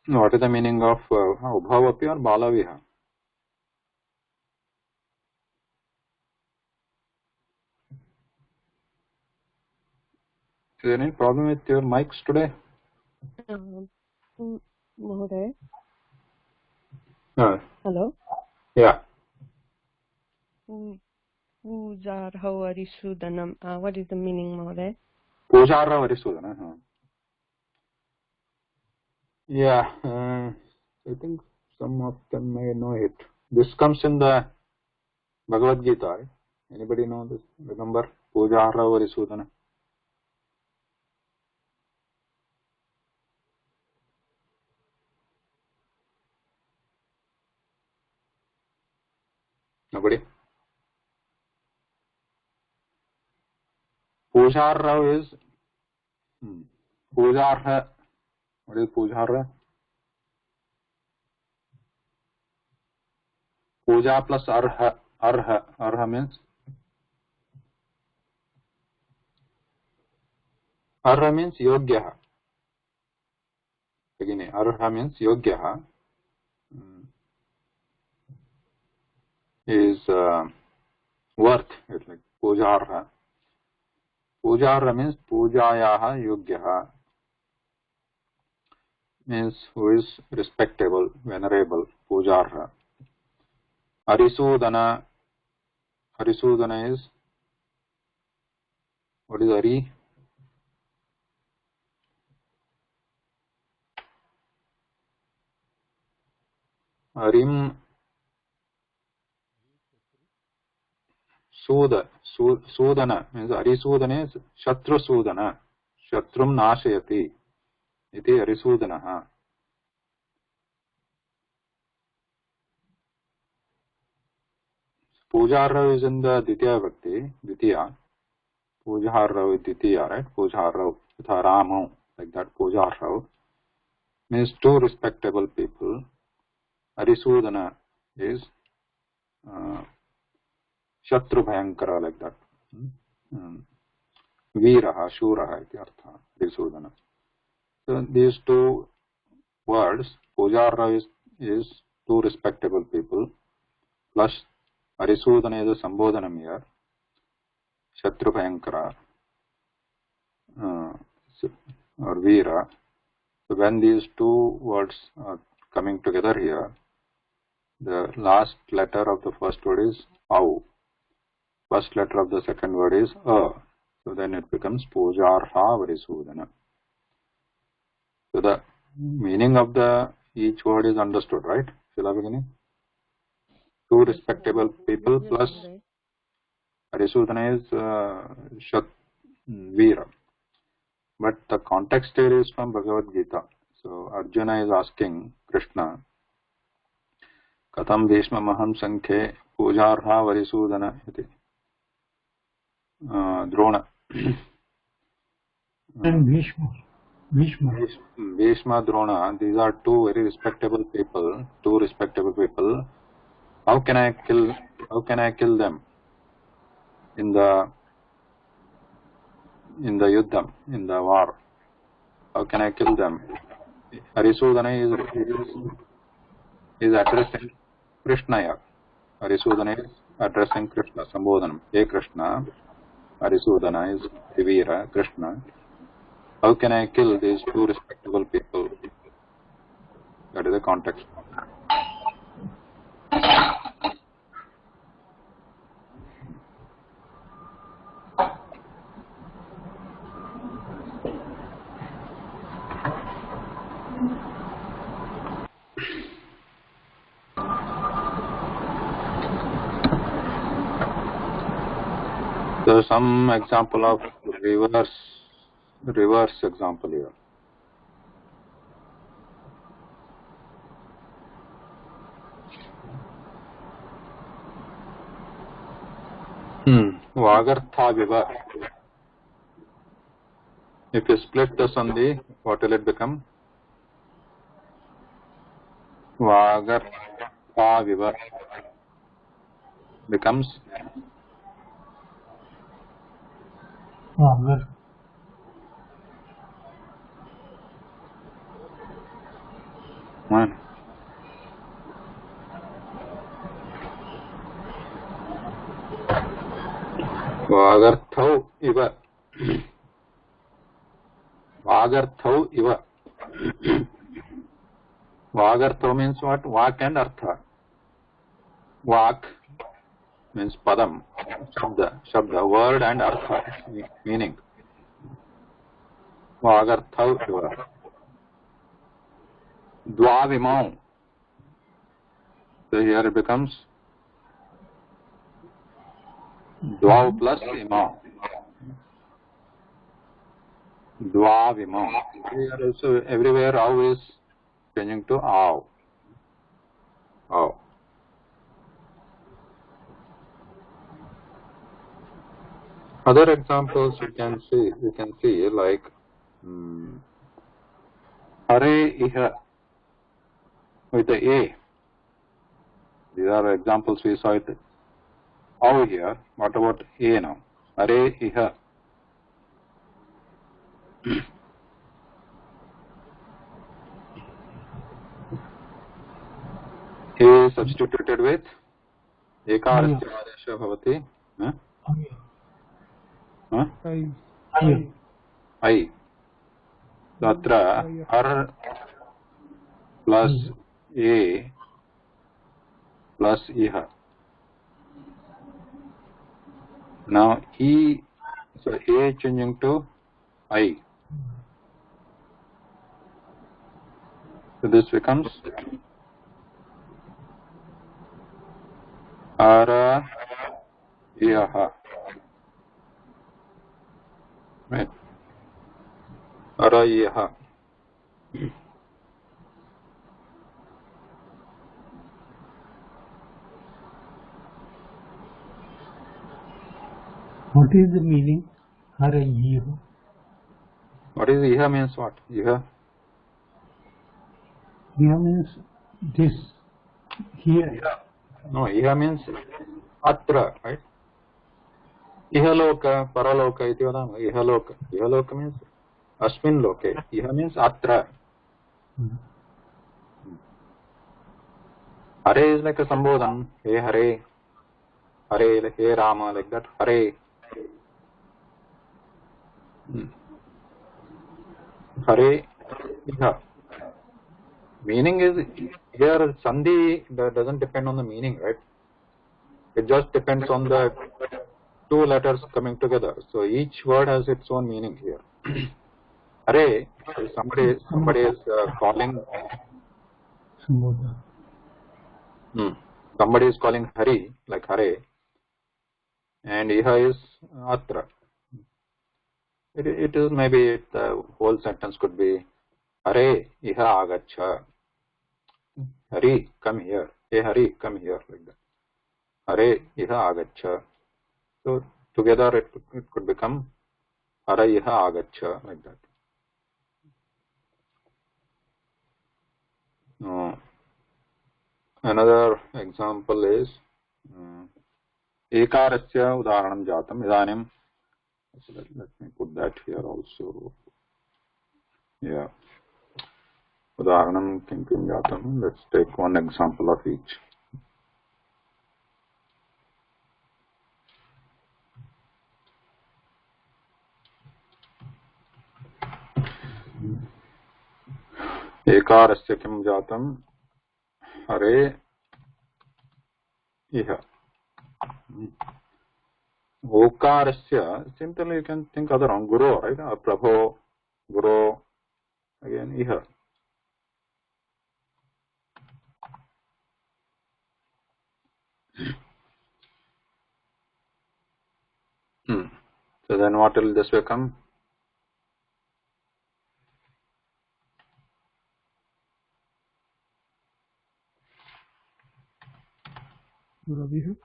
what is the meaning of Ubhavapi or Balaviha? Is there any problem with your mics today?
Mahoday.
Hello? Yeah.
Pujarhau Arisudanam. What is the meaning, Mahoday?
Pujarhau Arisudana. Yeah. I think some of them may know it. This comes in the Bhagavad Gita. Right? Anybody know this? Remember? Pujarhau Arisudana. Nobody? Pujarhau is Pujarha. What is Pujarha? Puja plus Arha. Arha means? Arha means Yogyaha. Beginning. Arha means Yogyaha. Is worth. It's like Pujarha. Pujarha means Pujayaha Yogyaha. Means who is respectable, venerable. Pujarha. Arisudana. Arisudana is, what is Ari? Arim Sudana means Arisudana is Shatru Sudana. Shatrum Nashayati. Iti Arisudanaha. Pujarha is in the Ditya Bhakti. Ditya. Pujarha is Ditya, right? Pujarha. Tha Ramo. Like that. Pujarha means two respectable people. Arisudana is Shatru Bhayankara, like that. Veeraha, Shuraha iti artha. Arisudana. So these two words, Pujarha is two respectable people, plus Arisudana is a Sambodhanam here, Shatru Bhayankara, or Veera. So when these two words are coming together here, the last letter of the first word is Au. First letter of the second word is A. So then it becomes Pujarha Varisudana. So the meaning of the each word is understood, right? Shila beginning? Two respectable people plus Arisudana is Veera. But the context here is from Bhagavad Gita. So Arjuna is asking Krishna, Katam Bhishma Maham Sankhe Pujarha Varisudana iti. Drona.
And Bhishma. Bhishma.
Bhishma, Drona, these are two very respectable people. Two respectable people. How can I kill them in the yuddham, in the war? How can I kill them? Harisudana is addressing Krishna here. Harisudana is addressing Krishna, Sambodhanam. Hey Krishna, Harisudana is Divira, Krishna. How can I kill these two respectable people? That is the context. So some example of reverse example here. Vagartha viva. If you split the sandhi, what will it become? Vagartha viva becomes
Vagar.
Vagarthau iva. Vagarthau iva. Vagarthau means what? Vak and artha. Vak means padam, shabda, word and artha, meaning. Vagarthau iva. Dvavimau. So here it becomes Dvav plus imau. Dvavimau. Here also everywhere au is changing to au. Au. Other examples you can see like Hare Iha with the A. These are examples we saw it au here. What about A now? Hare Iha. A is substituted with Ekarasya Adesha Bhavati. I. Tatra Har plus A plus Iha. Now E, so A changing to I. So this becomes Ara Iha. Right. Ara Iha.
What is the meaning? Hare Iha.
What is Iha means what? Iha?
Iha means this. Here.
No, Iha means Atra, right? Ihaloka, Paraloka, iti vadama. Ihaloka. Ihaloka means Asmin Loke. Iha means Atra. Hare is like a Sambodhan. Hey Hare. Hare, like Hey Rama, like that. Hare. Hare Iha. Meaning is here Sandhi doesn't depend on the meaning, right? It just depends on the two letters coming together. So each word has its own meaning here. Hare, somebody is calling. Somebody is calling Hari, like Hare, and Iha is Atra. It is maybe the whole sentence could be Hare Iha Agacha. Hari, come here. Hey Hari, come here, like that. Hare Iha Agacha. So together it could become Hare Iha Agacha, like that. Another example is ekarasya udaharanam jatam. Idanim, let me put that here also. Yeah. Udaharanam kim kim jatam. Let's take one example of each. ekarasya kim jatam hare iha. Okarasya, simply you can think other on guru, right? Prabho, guru, again iha. So then what will this become?
Guraviha.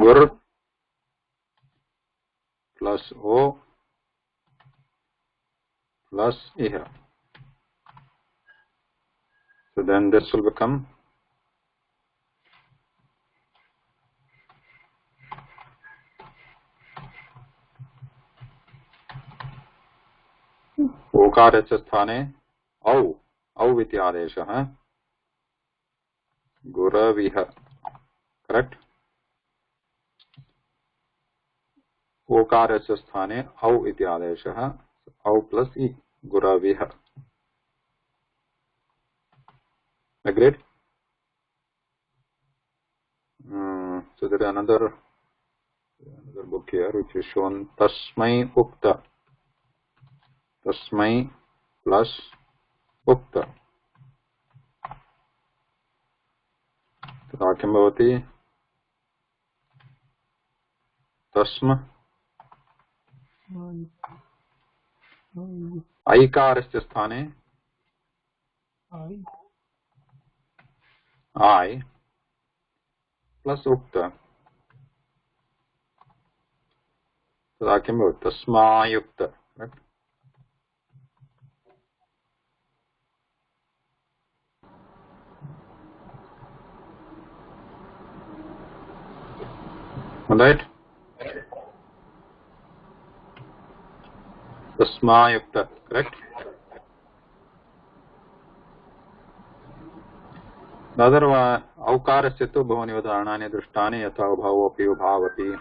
Gur plus O plus iha. So then this will become ओकारस्य स्थाने औ इति आदेशः गुरविह. Correct. ओकारस्य स्थाने औ इति आदेशः औ plus इ गुरविह. Agreed? So there is another book here which is shown tasmai ukta. Tasmai plus ukta. तदा किं भवति? तस्म ऐकारस्य स्थाने I plus ukta. तदा किं भवति? तस्मायुक्त. Right? Right? Tasmayukta, correct? Other aukarasya tu bhavani udaharanani drishtani yatha bhavopi ubhavati.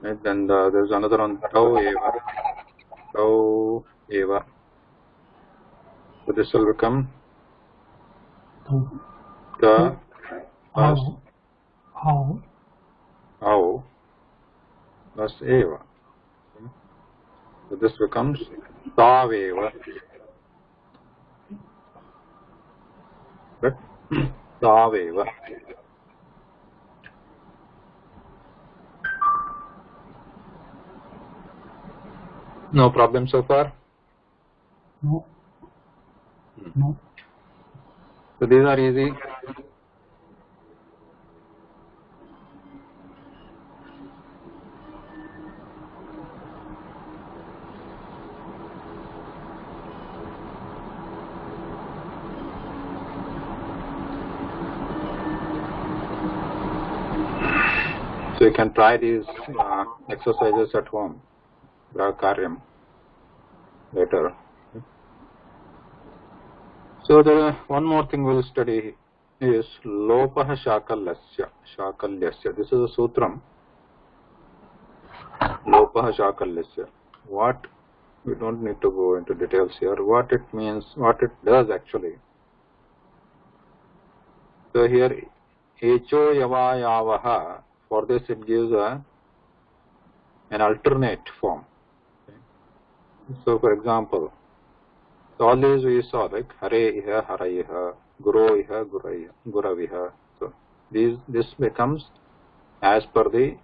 Right? Then there's another one tau eva. So this will become the plus au plus eva. So this becomes taveva. Right? Taveva. No problem so far?
No.
So these are easy. So you can try these exercises at home. Karyam later. So there one more thing we'll study is lopah shakalyasya. This is a sutram. Lopah shakalyasya. What, we don't need to go into details here. What it means, what it does actually. So here echo yavayavaha. For this it gives an alternate form. So for example, so all these we saw like hare iha haraiha, guru iha guraviha. So this becomes as per the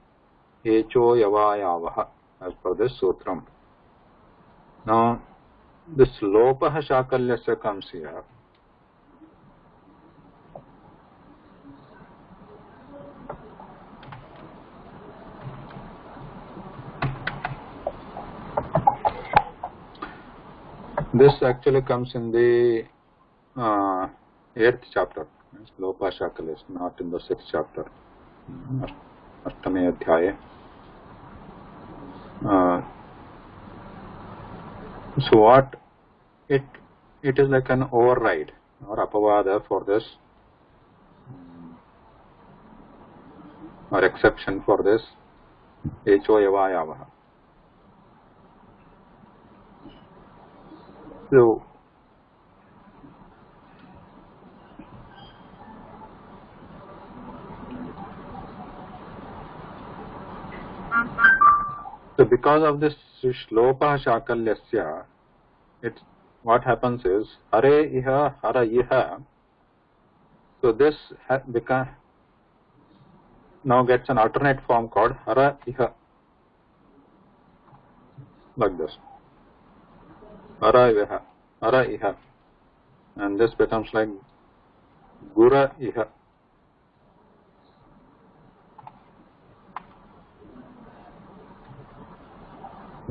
echo yavayavaha, as per this sutram. Now this lopah shakalyasya comes here. This actually comes in the 8th chapter. Lopa Shakal is not in the 6th chapter. Ashtame Adhyaya. So what it is like an override or apavada for this, or exception for this echo yavayavaha. So because of this shlopa shakalyasya, what happens is hare iha hara iha. So this now gets an alternate form called hara iha, like this, hara iha, and this becomes like gura iha.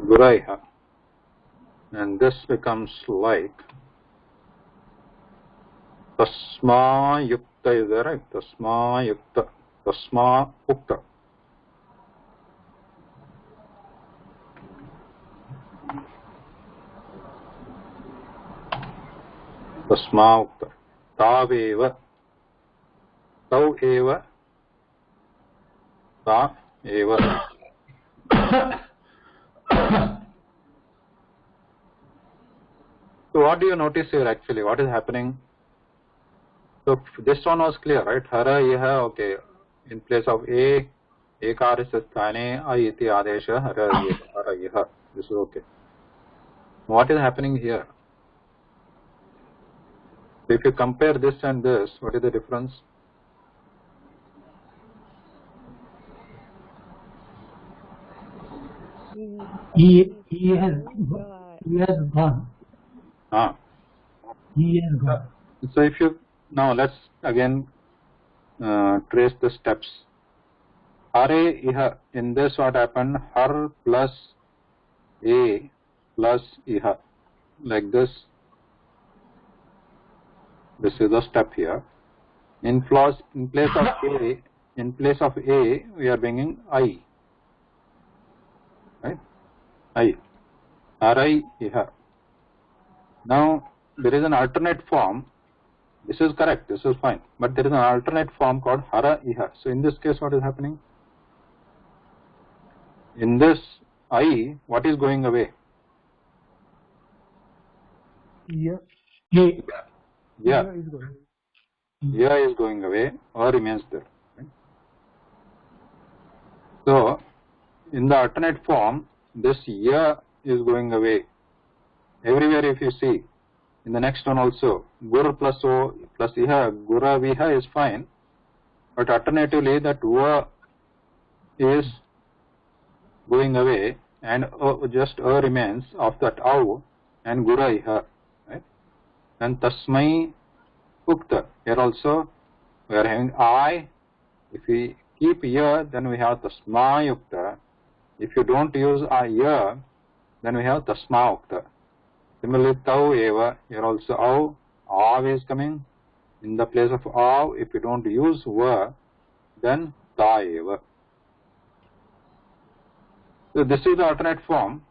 Guraiha, and this becomes like tasma yukta. Is there, right? Tasma yukta, tasma ukta. Tasma ukta. Taveva, tau eva, ta eva. So what do you notice here actually? What is happening? So this one was clear, right? Hara iha, okay. In place of a, ekarisya sthane, a iti adesha, hara iha. This is okay. What is happening here? So if you compare this and this, what is the difference?
He has gone.
Ah.
He has gone.
So if you now let's again trace the steps. Hare iha. In this, what happened? Har plus a plus iha. Like this. This is the step here. In place of a, we are bringing I. Right? I. Harai iha. Now there is an alternate form. This is correct. This is fine. But there is an alternate form called hara iha. So in this case, what is happening? In this I, what is going away?
Yeah.
Yeah.
Is going.
Ya is going away or remains there. Right? So in the alternate form, this ya is going away. Everywhere if you see, in the next one also, gur plus o plus iha, gura viha is fine, but alternatively that va is going away and just a remains of that au and gura iha. Right? And tasmai ukta. Here also we are having I. If we keep ya, then we have tasma yukta. If you don't use ya, then we have tasma ukta. Similarly, tau eva, here also av is coming in the place of av. If you don't use va, then ta eva. So this is the alternate form,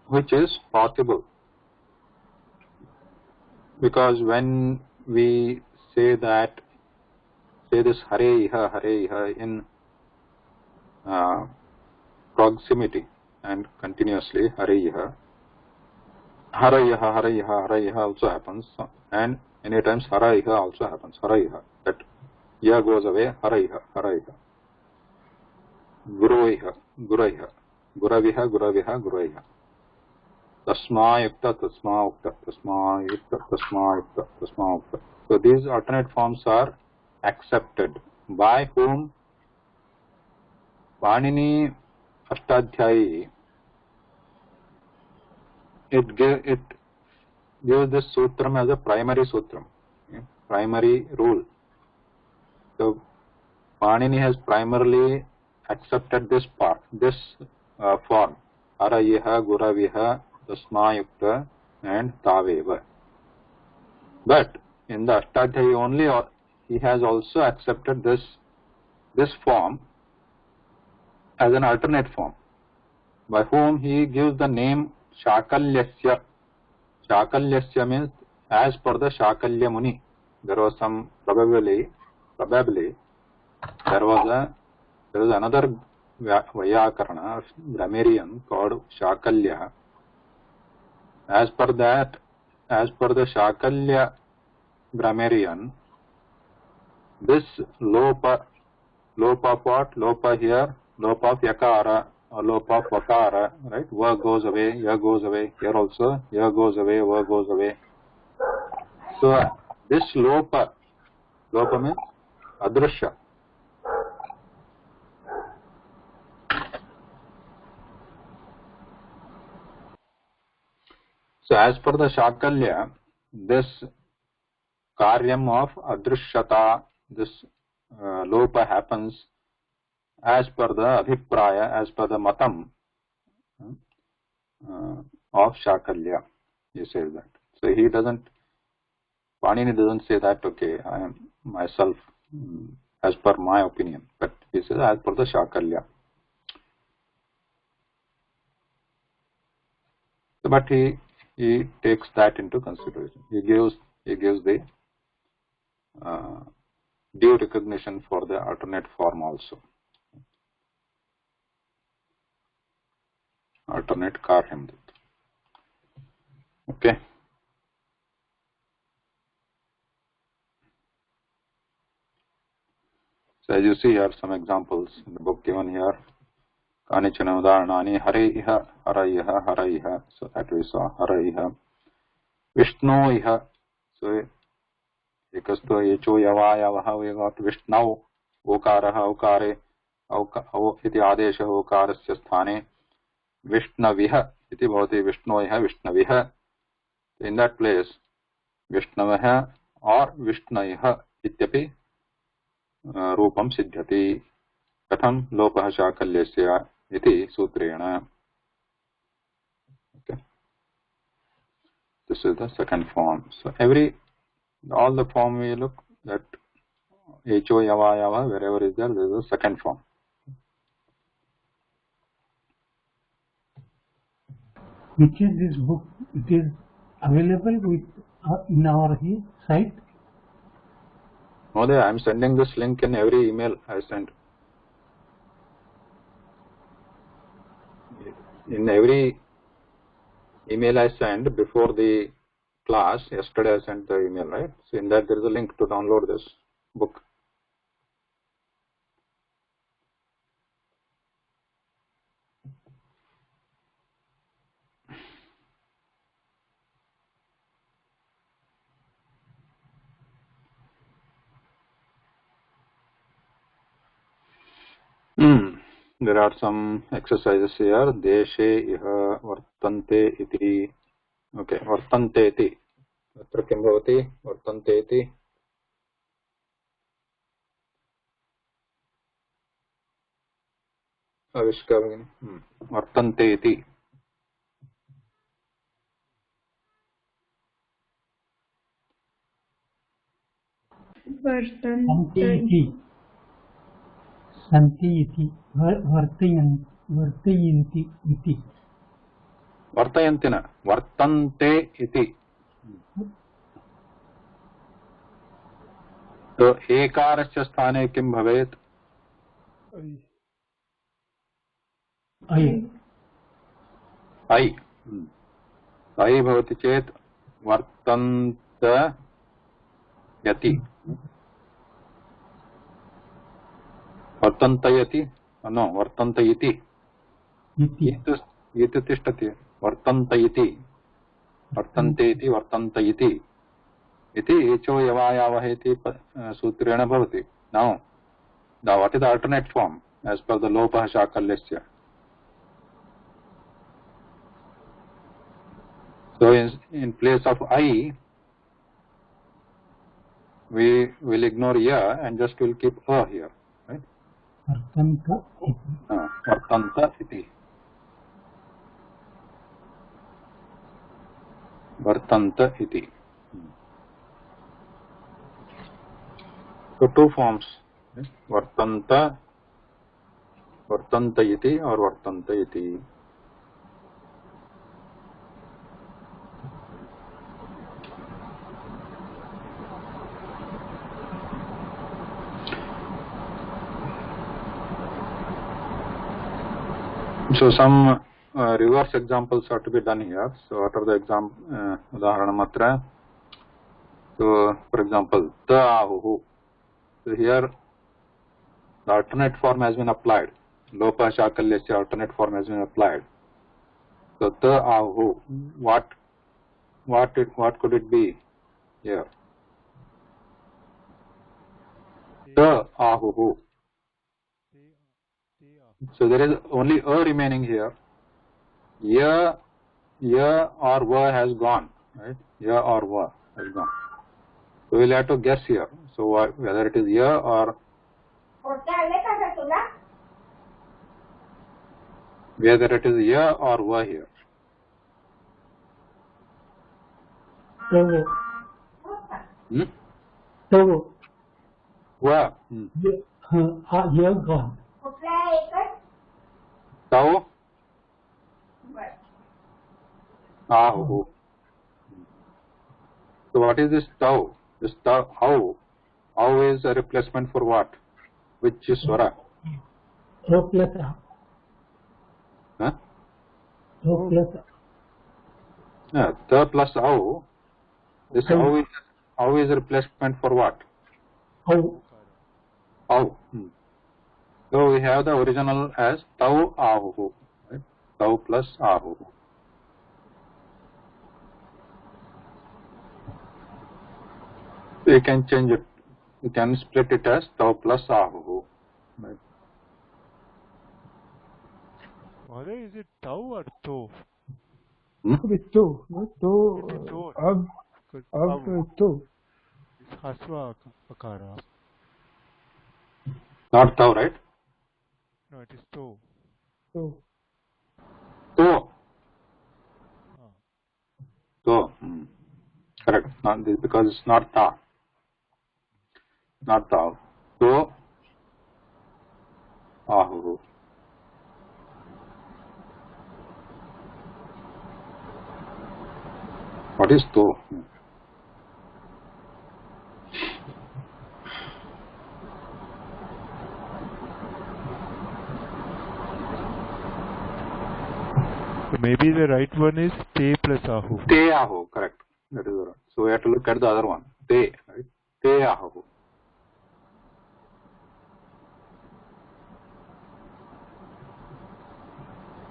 which is possible, because when we say this hare iha in proximity and continuously, hare iha also happens, and many times hara iha also happens. Hara iha, that ya goes away, hara iha. Guru iha, guraviha, guraiha. Tasma yukta, tasma ukta, tasma yukta, tasma yukta, tasma ukta. So these alternate forms are accepted by whom? Panini Ashtadhyayi. It gives this sutram as a primary sutram, primary rule. So Panini has primarily accepted this form, harayiha, guraviha, tasmayukta and taveva. But in the Ashtadhyayi only he has also accepted this form as an alternate form, by whom he gives the name Shakalyasya. Shakalyasya means as per the Shakalya Muni. There was some probably there was another Vyakarana grammarian called Shakalya. As per the Shakalya grammarian, this lopa of what? Lopa here, lopa of yakara or lopa of vakara, right? Va goes away, ya goes away. Here also, ya goes away, va goes away. So this lopa means adrishya. So as per the Shakalya, this karyam of adrishyata, this lopa happens as per the abhipraya, as per the matam of Shakalya. He says that. So Panini doesn't say that, okay, I am myself as per my opinion, but he says as per the Shakalya. But he takes that into consideration. He gives the due recognition for the alternate form also. Alternate karyam. Okay. So as you see here, some examples in the book given here. Kanichana udaharanani haraiha, haraiha, haraiha. So that we saw haraiha. Vishnoiha. So ekasto echo yavayavaha, we got Vishnau. Okaraha, okare. Iti adesha okarasya sthane. Vishnaviha. Iti bhavati Vishnoiha, Vishnaviha. In that place, Vishnavaha or Vishnaiha ityapi रूपम सिद्ध्यति. कथम लोपः शाकल्यस्य इति सूत्रेण. Okay, this is the second form. So all the form we look that echo yava yava, wherever is there is a second form.
Which is this book? It is available with in our site.
Mother, I am sending this link in every email I send. In every email I send before the class, yesterday I sent the email, right? So in that there is a link to download this book. There are some exercises here. Deshe iha vartante iti. Okay, vartante iti. Atra kim bhavati? Vartante iti. Avishka bhagini. Vartante iti.
Vartante.
Santi iti. Vartayanti iti.
Vartayantina. Vartante iti. तो एकारस्य स्थाने किं भवेत्? ऐ भवति चेत् वर्तन्तयति. वर्तन्तयति no वर्तन्तयति इति तिष्ठति. वर्तन्तयति वर्तन्तेति वर्तन्तयति इति echo यवायावः इति सूत्रेण भवति. Now what is the alternate form as per the lopah shakalya? So in place of I, we will ignore ya and just will keep a here, right? Vartanta iti. Vartanta iti. So two forms, Vartanta iti or Vartanta iti. So some reverse examples are to be done here. So what are the udaharanamatra? So for example, ta ahuhu. So here the alternate form has been applied. Lopa shakalyasya alternate form has been applied. So ta ahuhu. What could it be here? Ta ahuhu. So there is only a remaining here. Ya or va has gone, right? Ya or va has gone. So we'll have to guess here. So whether it is ya or va here. Va.
Here gone.
Tau. Ahu. So what is this tau? This tau, how is a replacement for what? Which is swara?
O plus A.
Huh?
O plus A.
Yeah, ta plus au. This au is a replacement for what?
O.
Au. So we have the original as tau ahu. Right? Tau plus ahu. We can change it. We can split it as tau plus ahu. Right?
Is it tau or to?
It's to, no? To, ab to.
It's hasva akara.
Not tau, right?
No, it is to.
To.
To. To. Correct. Not this, because it's not ta. Not tau. To ahu. What is to?
So maybe the right one is te plus ahu.
Te ahu, correct. That is right. So we have to look at the other one. Te, right? Te ahu.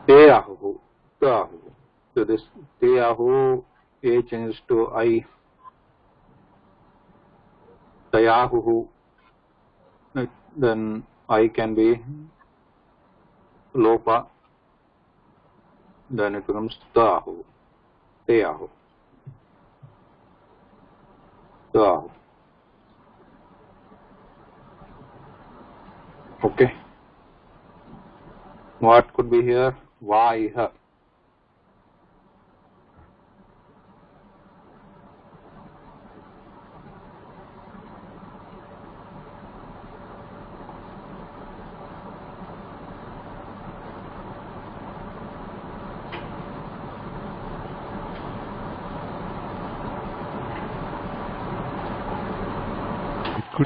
Te ahu. Te ahu. So this te ahu, A changes to I. Tayahu. Then I can be lopa. Then it becomes tahu. Tayahu. Tahu. Okay. What could be here? Vaiha.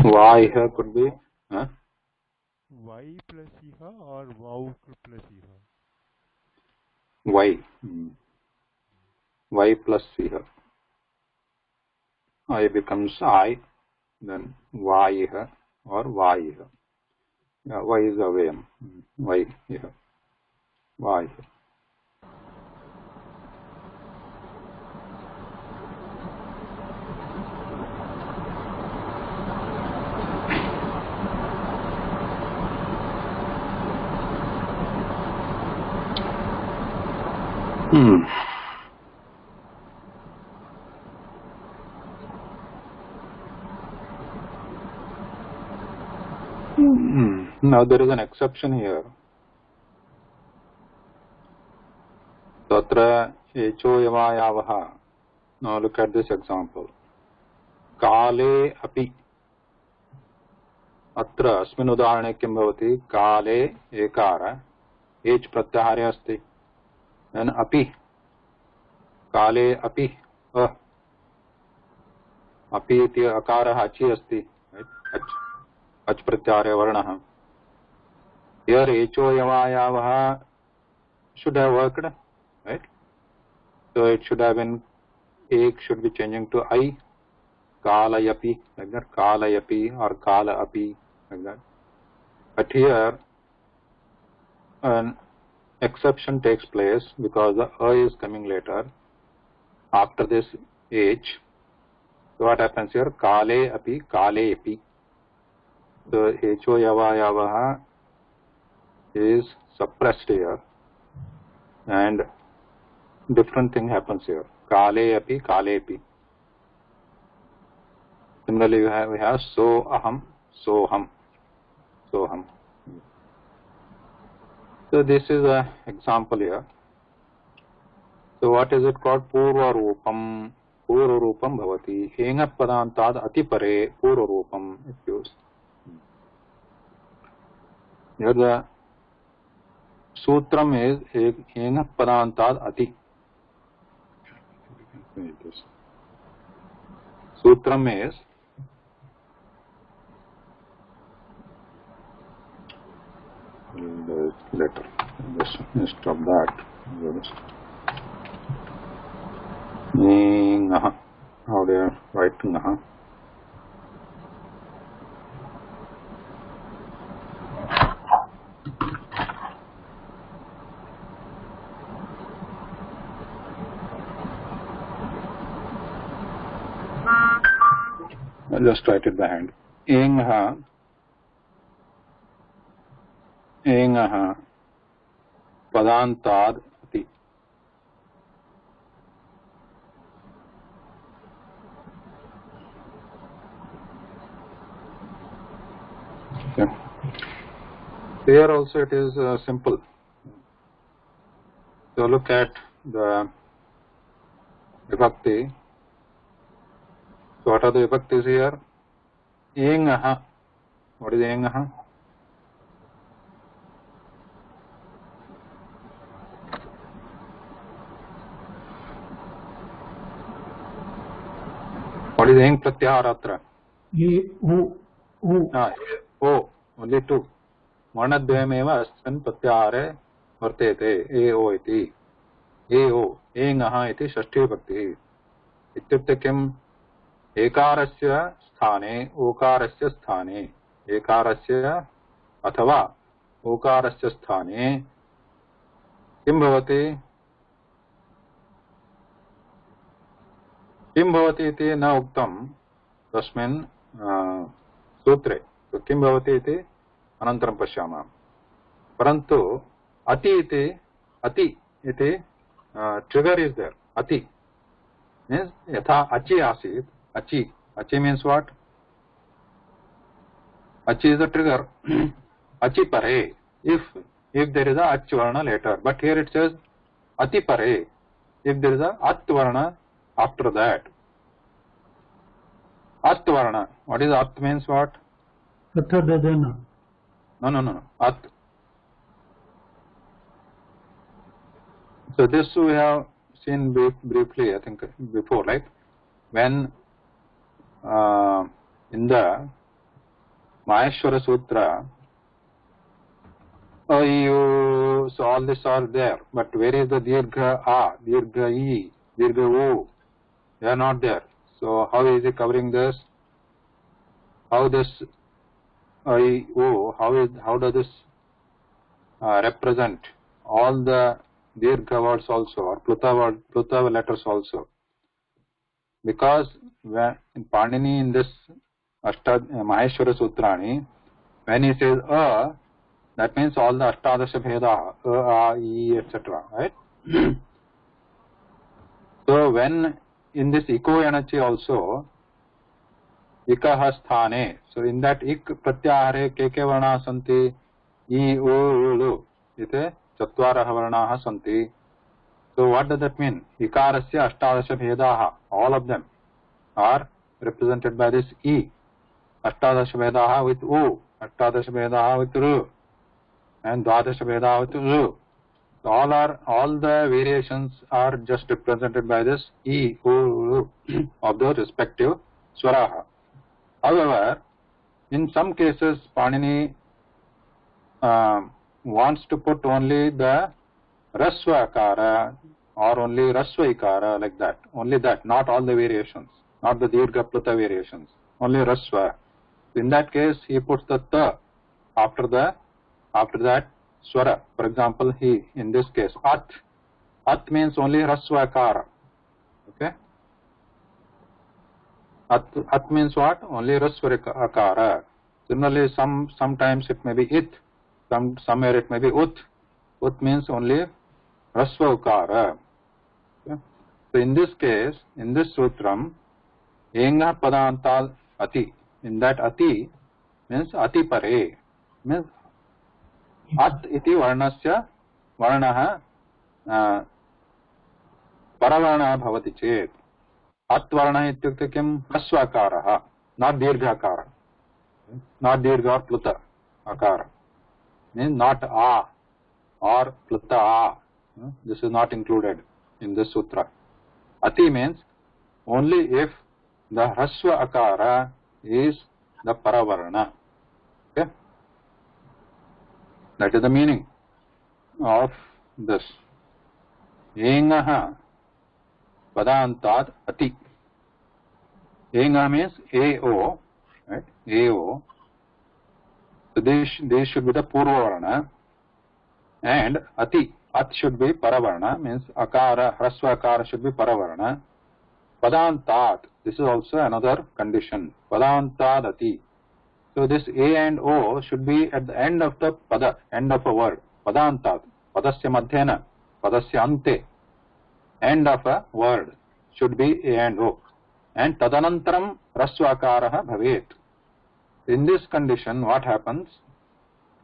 Vaiha could be. Huh?
Y plus iha or wow plus iha.
Y. Y plus iha. I becomes I. Then Vaiha or Vaiha. Yeah, Y is avayam. Y here. Y. Now there is an exception here. Tatra echo yavayavaha. Now look at this example. Kale api. अत्र अस्मिन् उदाहरणे किं भवति? काले एकार H प्रत्याहारे अस्ति, अपि काले अपि अपि इति अकारः अचि अस्ति, अच् प्रत्याहारे वर्णः. Here एचो यवायावः should have worked, right? So it should have been, ek should be changing to I, kalayapi, like that, kalayapi or kala api, like that. But here an exception takes place because the a is coming later after this h. So what happens here? Kale api, kale api. So echo yavayavaha is suppressed here and different thing happens here. Kale api, kale api. Similarly we have so aham, soham, soham. So this is an example here. So what is it called? Purva roopam. Purva roopam bhavati. Henga padantad atipare purva roopam is used. Here the sutram is henga padantad ati. Sutram is letter. Instead of that, how do you write naha? I'll just write it by hand. Engha padantad ati. Okay. Here also it is simple. So look at the vibhakti. So what are the vibhaktis here? Engaha. What is engaha? What is eng pratyahara atra? O. Only two. Varnadvayameva asmin pratyahare vartete. E o iti. E o. Engaha iti shashti vibhakti. Ityukte kim? एकारस्य स्थाने ओकारस्य स्थाने एकारस्य अथवा ओकारस्य स्थाने किं भवति इति न उक्तं तस्मिन् सूत्रे. तो किं भवति इति अनन्तरं पश्यामः. परन्तु अति इति ट्रिगर इज देयर. अति means यथा अचि आसीत्. Achi. Achi means what? Achi is a trigger. Achi pare. If there is a ach varna later. But here it says ati pare. If there is a at varna after that. At varna. What is at means what? No. At. So this we have seen briefly, I think, before, right? When in the Maheshwara Sutra, so all this are there, but where is the dirgha a, dirgha e, dirgha o? They are not there. So how is he covering this? How this I o? How does this represent all the dirgha words also, or pluta letters also? Because when in Panini, in this Maheshwara Sutrani, when he says that means all the Ashtadasha Bheda, a, e, etc. Right? So when in this Iko Yanachi also, Ikaha Sthane, so in that Ik Pratyahare Keke Varna Santi, I, O, Ulu, ite Chatvaraha Varnaha Santi. So what does that mean? Ikarasya ashtadasha bhedaha, all of them are represented by this E. Ashtadasha bhedaha with U, ashtadasha bhedaha with Ru, and dwadasha bhedaha with Ru. So all the variations are just represented by this E, U, Ru of the respective swaraha. However, in some cases, Panini wants to put only the rasva akara or only rasva ikara, like that. Only that, not all the variations, not the dirgha pluta variations, only rasva. In that case, he puts the ta after that swara. For example, in this case, at means only rasva akara. Okay. At means what? Only rasva akara. Similarly, sometimes it may be it, somewhere it may be ut. Ut means only rasva ukara. Okay. So in this case, in this sutram, enga padantal ati. In that ati means ati pare, means at iti varnasya varnaha paravarna bhavati chet. At varna ityukte kim? Rasvakaraha, not dirghakara, not dirgha or pluta akara. Means not a or pluta a. This is not included in this sutra. Ati means only if the rasva akara is the paravarna. Okay? That is the meaning of this. Engaha padantad ati. Enga means AO, right? AO. So this should be the purvavarna, and ati, at should be paravarna, means akara, rasva akara should be paravarna. Padantat, this is also another condition. Padantat ati. So this A and O should be at the end of the pada, end of a word. Padantat, padasya madhyena, padasya ante. End of a word should be A and O. And tadanantaram rasvakaraha bhavet. In this condition, what happens?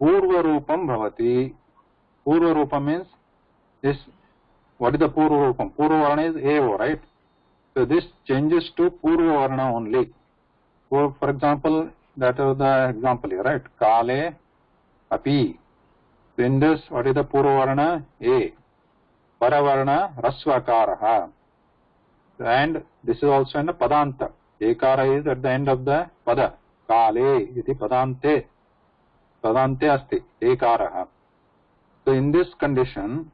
Purva rupam bhavati. Purva rupam means this. What is the purva rupam? Purva varna is AO, right? So this changes to purva varna only. So for example, that is the example here, right? Kale api. So in this, what is the purva varna? A. Paravarna rasvakaraha. And this is also in the padanta. Ekara is at the end of the pada. Kale iti padante. Padante asti. Ekaraha. So in this condition,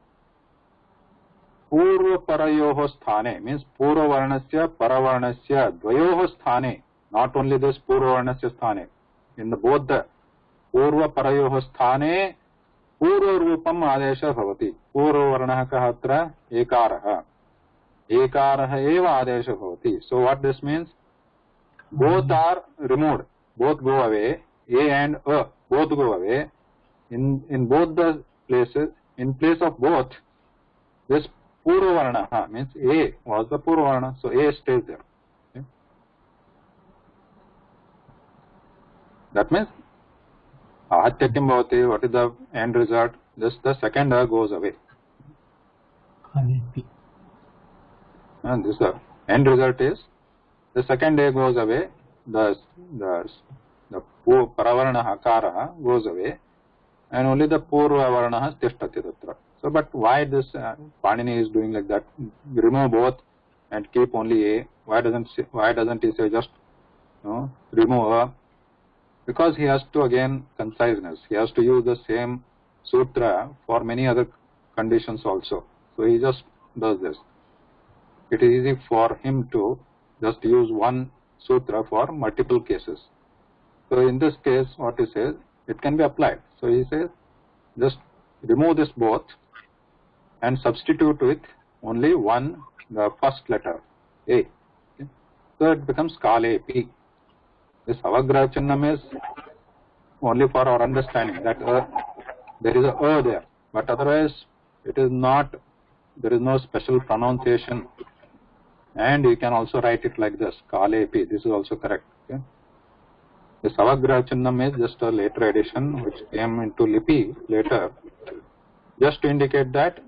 Purva parayoho sthane means Purva varnasya paravarnasya dvayoho sthane. Not only this Purva varnasya sthane. In the both the Purva parayoho sthane Purva rupam adesha bhavati. Purva varnah ka atra ekaraha. Ekaraha eva adesha bhavati. So what this means? Both are removed. Both go away. A and A both go away. In both the places, in place of both, this Purva varna means A was the Purva varna, so A stays there. Okay. That means Ahatyakim bhavati, what is the end result? Just the second A goes away. And this the end result is the second A goes away, the paravarna akara goes away, and only the purva varna tishtati tatra. So, but why this Panini is doing like that? Remove both and keep only A. Why doesn't he say just remove A? Because he has to, again, conciseness. He has to use the same sutra for many other conditions also. So he just does this. It is easy for him to just use one sutra for multiple cases. So in this case, what he says, it can be applied. So he says, just remove this both and substitute with only one, the first letter, A. Okay. So it becomes Kale P. This avagraha chinnam is only for our understanding that there is a there, but otherwise it is not, there is no special pronunciation, and you can also write it like this, Kale P. This is also correct. Okay. This avagraha chinnam is just a later addition which came into Lipi later, just to indicate that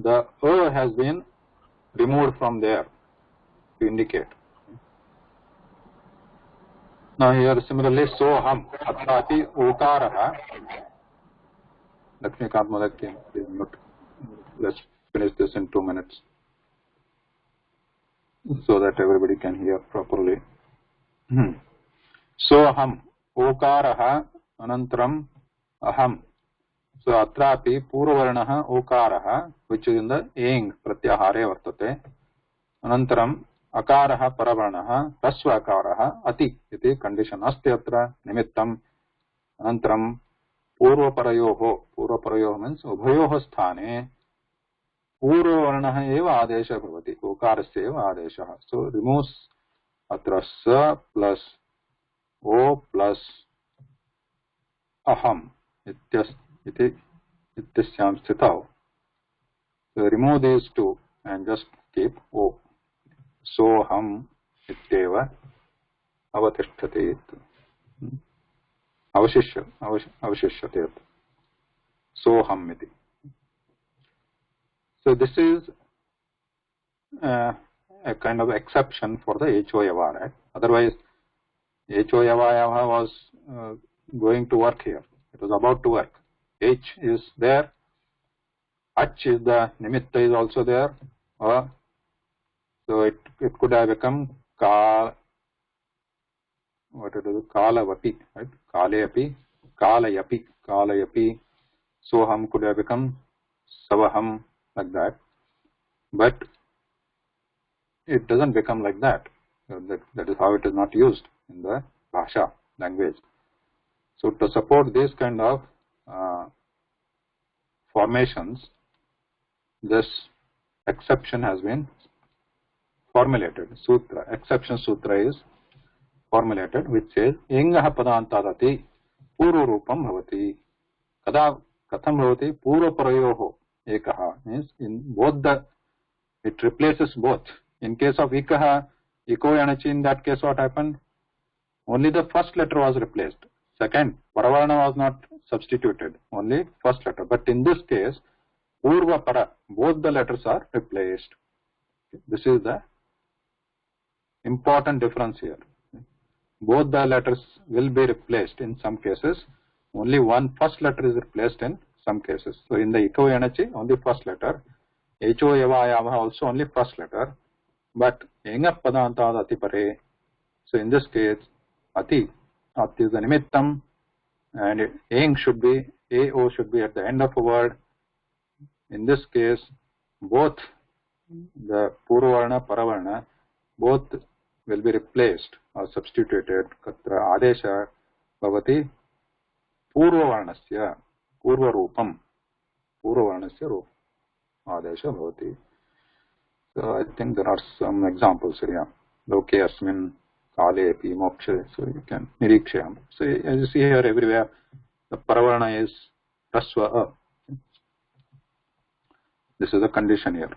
the A has been removed from there to indicate. Now here similarly, soham, atrapi okaraha. Lakshmikant Madhaki, let's finish this in 2 minutes so that everybody can hear properly. Soham, okaraha, anantaram, aham. So atrapi purvarnaha okaraha, which is in the eng pratyahare vartate. Anantaram akaraha paravarnaha rasva akaraha ati iti condition asti atra nimittam. Anantaram पूर्वपरयोः means उभयोः स्थाने पूर्ववर्णः एव आदेशः भवति, ओकारस्य एव आदेशः. So removes अत्र स plus ओ plus अहम् इत्यस्यां स्थितौ. So remove these two and just keep O. सोऽहम् इत्येव अवतिष्ठति. अवशिष्यते. Soham iti. So this is a kind of exception for the HO yava, right? Otherwise, HO yava was going to work here. It was about to work. H is there. Ach is the nimitta is also there. So it could have become Kalavapi, right? Kalayapi. Soham could have become Savaham, like that. But it doesn't become like that. That is how it is not used in the Bhasha language. So to support this kind of formations, this exception has been formulated. Sutra, exception sutra is formulated, which says Engah padantadati purva rupam bhavati. Kada katham bhavati purva parayoho ekaha, means in both it replaces both. In case of ikaha, iko yanachi, in that case what happened? Only the first letter was replaced. Second, paravarna was not substituted, only first letter. But in this case, purva para, both the letters are replaced. This is the important difference here. Both the letters will be replaced in some cases. Only one first letter is replaced in some cases. So in the iko yanachi, only first letter. Ho yava also only first letter. But enga padantad ati pare. So in this case, ati is the nimittam, and eng should be, ao should be at the end of a word. In this case, both the purvarna, paravarna, both will be replaced or substituted. Katra adesha bhavati purvavarnasya purvarupam. Purvavarnasya rup adesha bhavati. So I think there are some examples here. Loke asmin kale api moksha. So you can nirikshayam. So as you see here, everywhere the paravarna is rasva a. This is the condition here.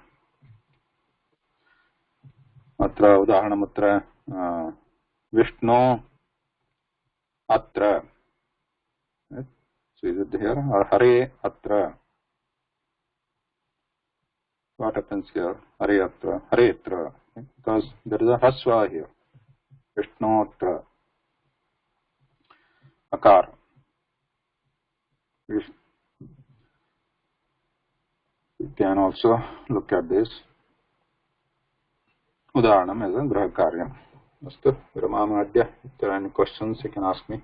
Atra udaharanam atra Vishnu atra. Right? So is it here? Or Hare atra. What happens here? Hare atra. Hare atra. Because there is a hasva here. Vishnu atra. Akar. You can also look at this. Udaharanam as a graha karyam. Astu, Ramama Adya. If there are any questions, you can ask me.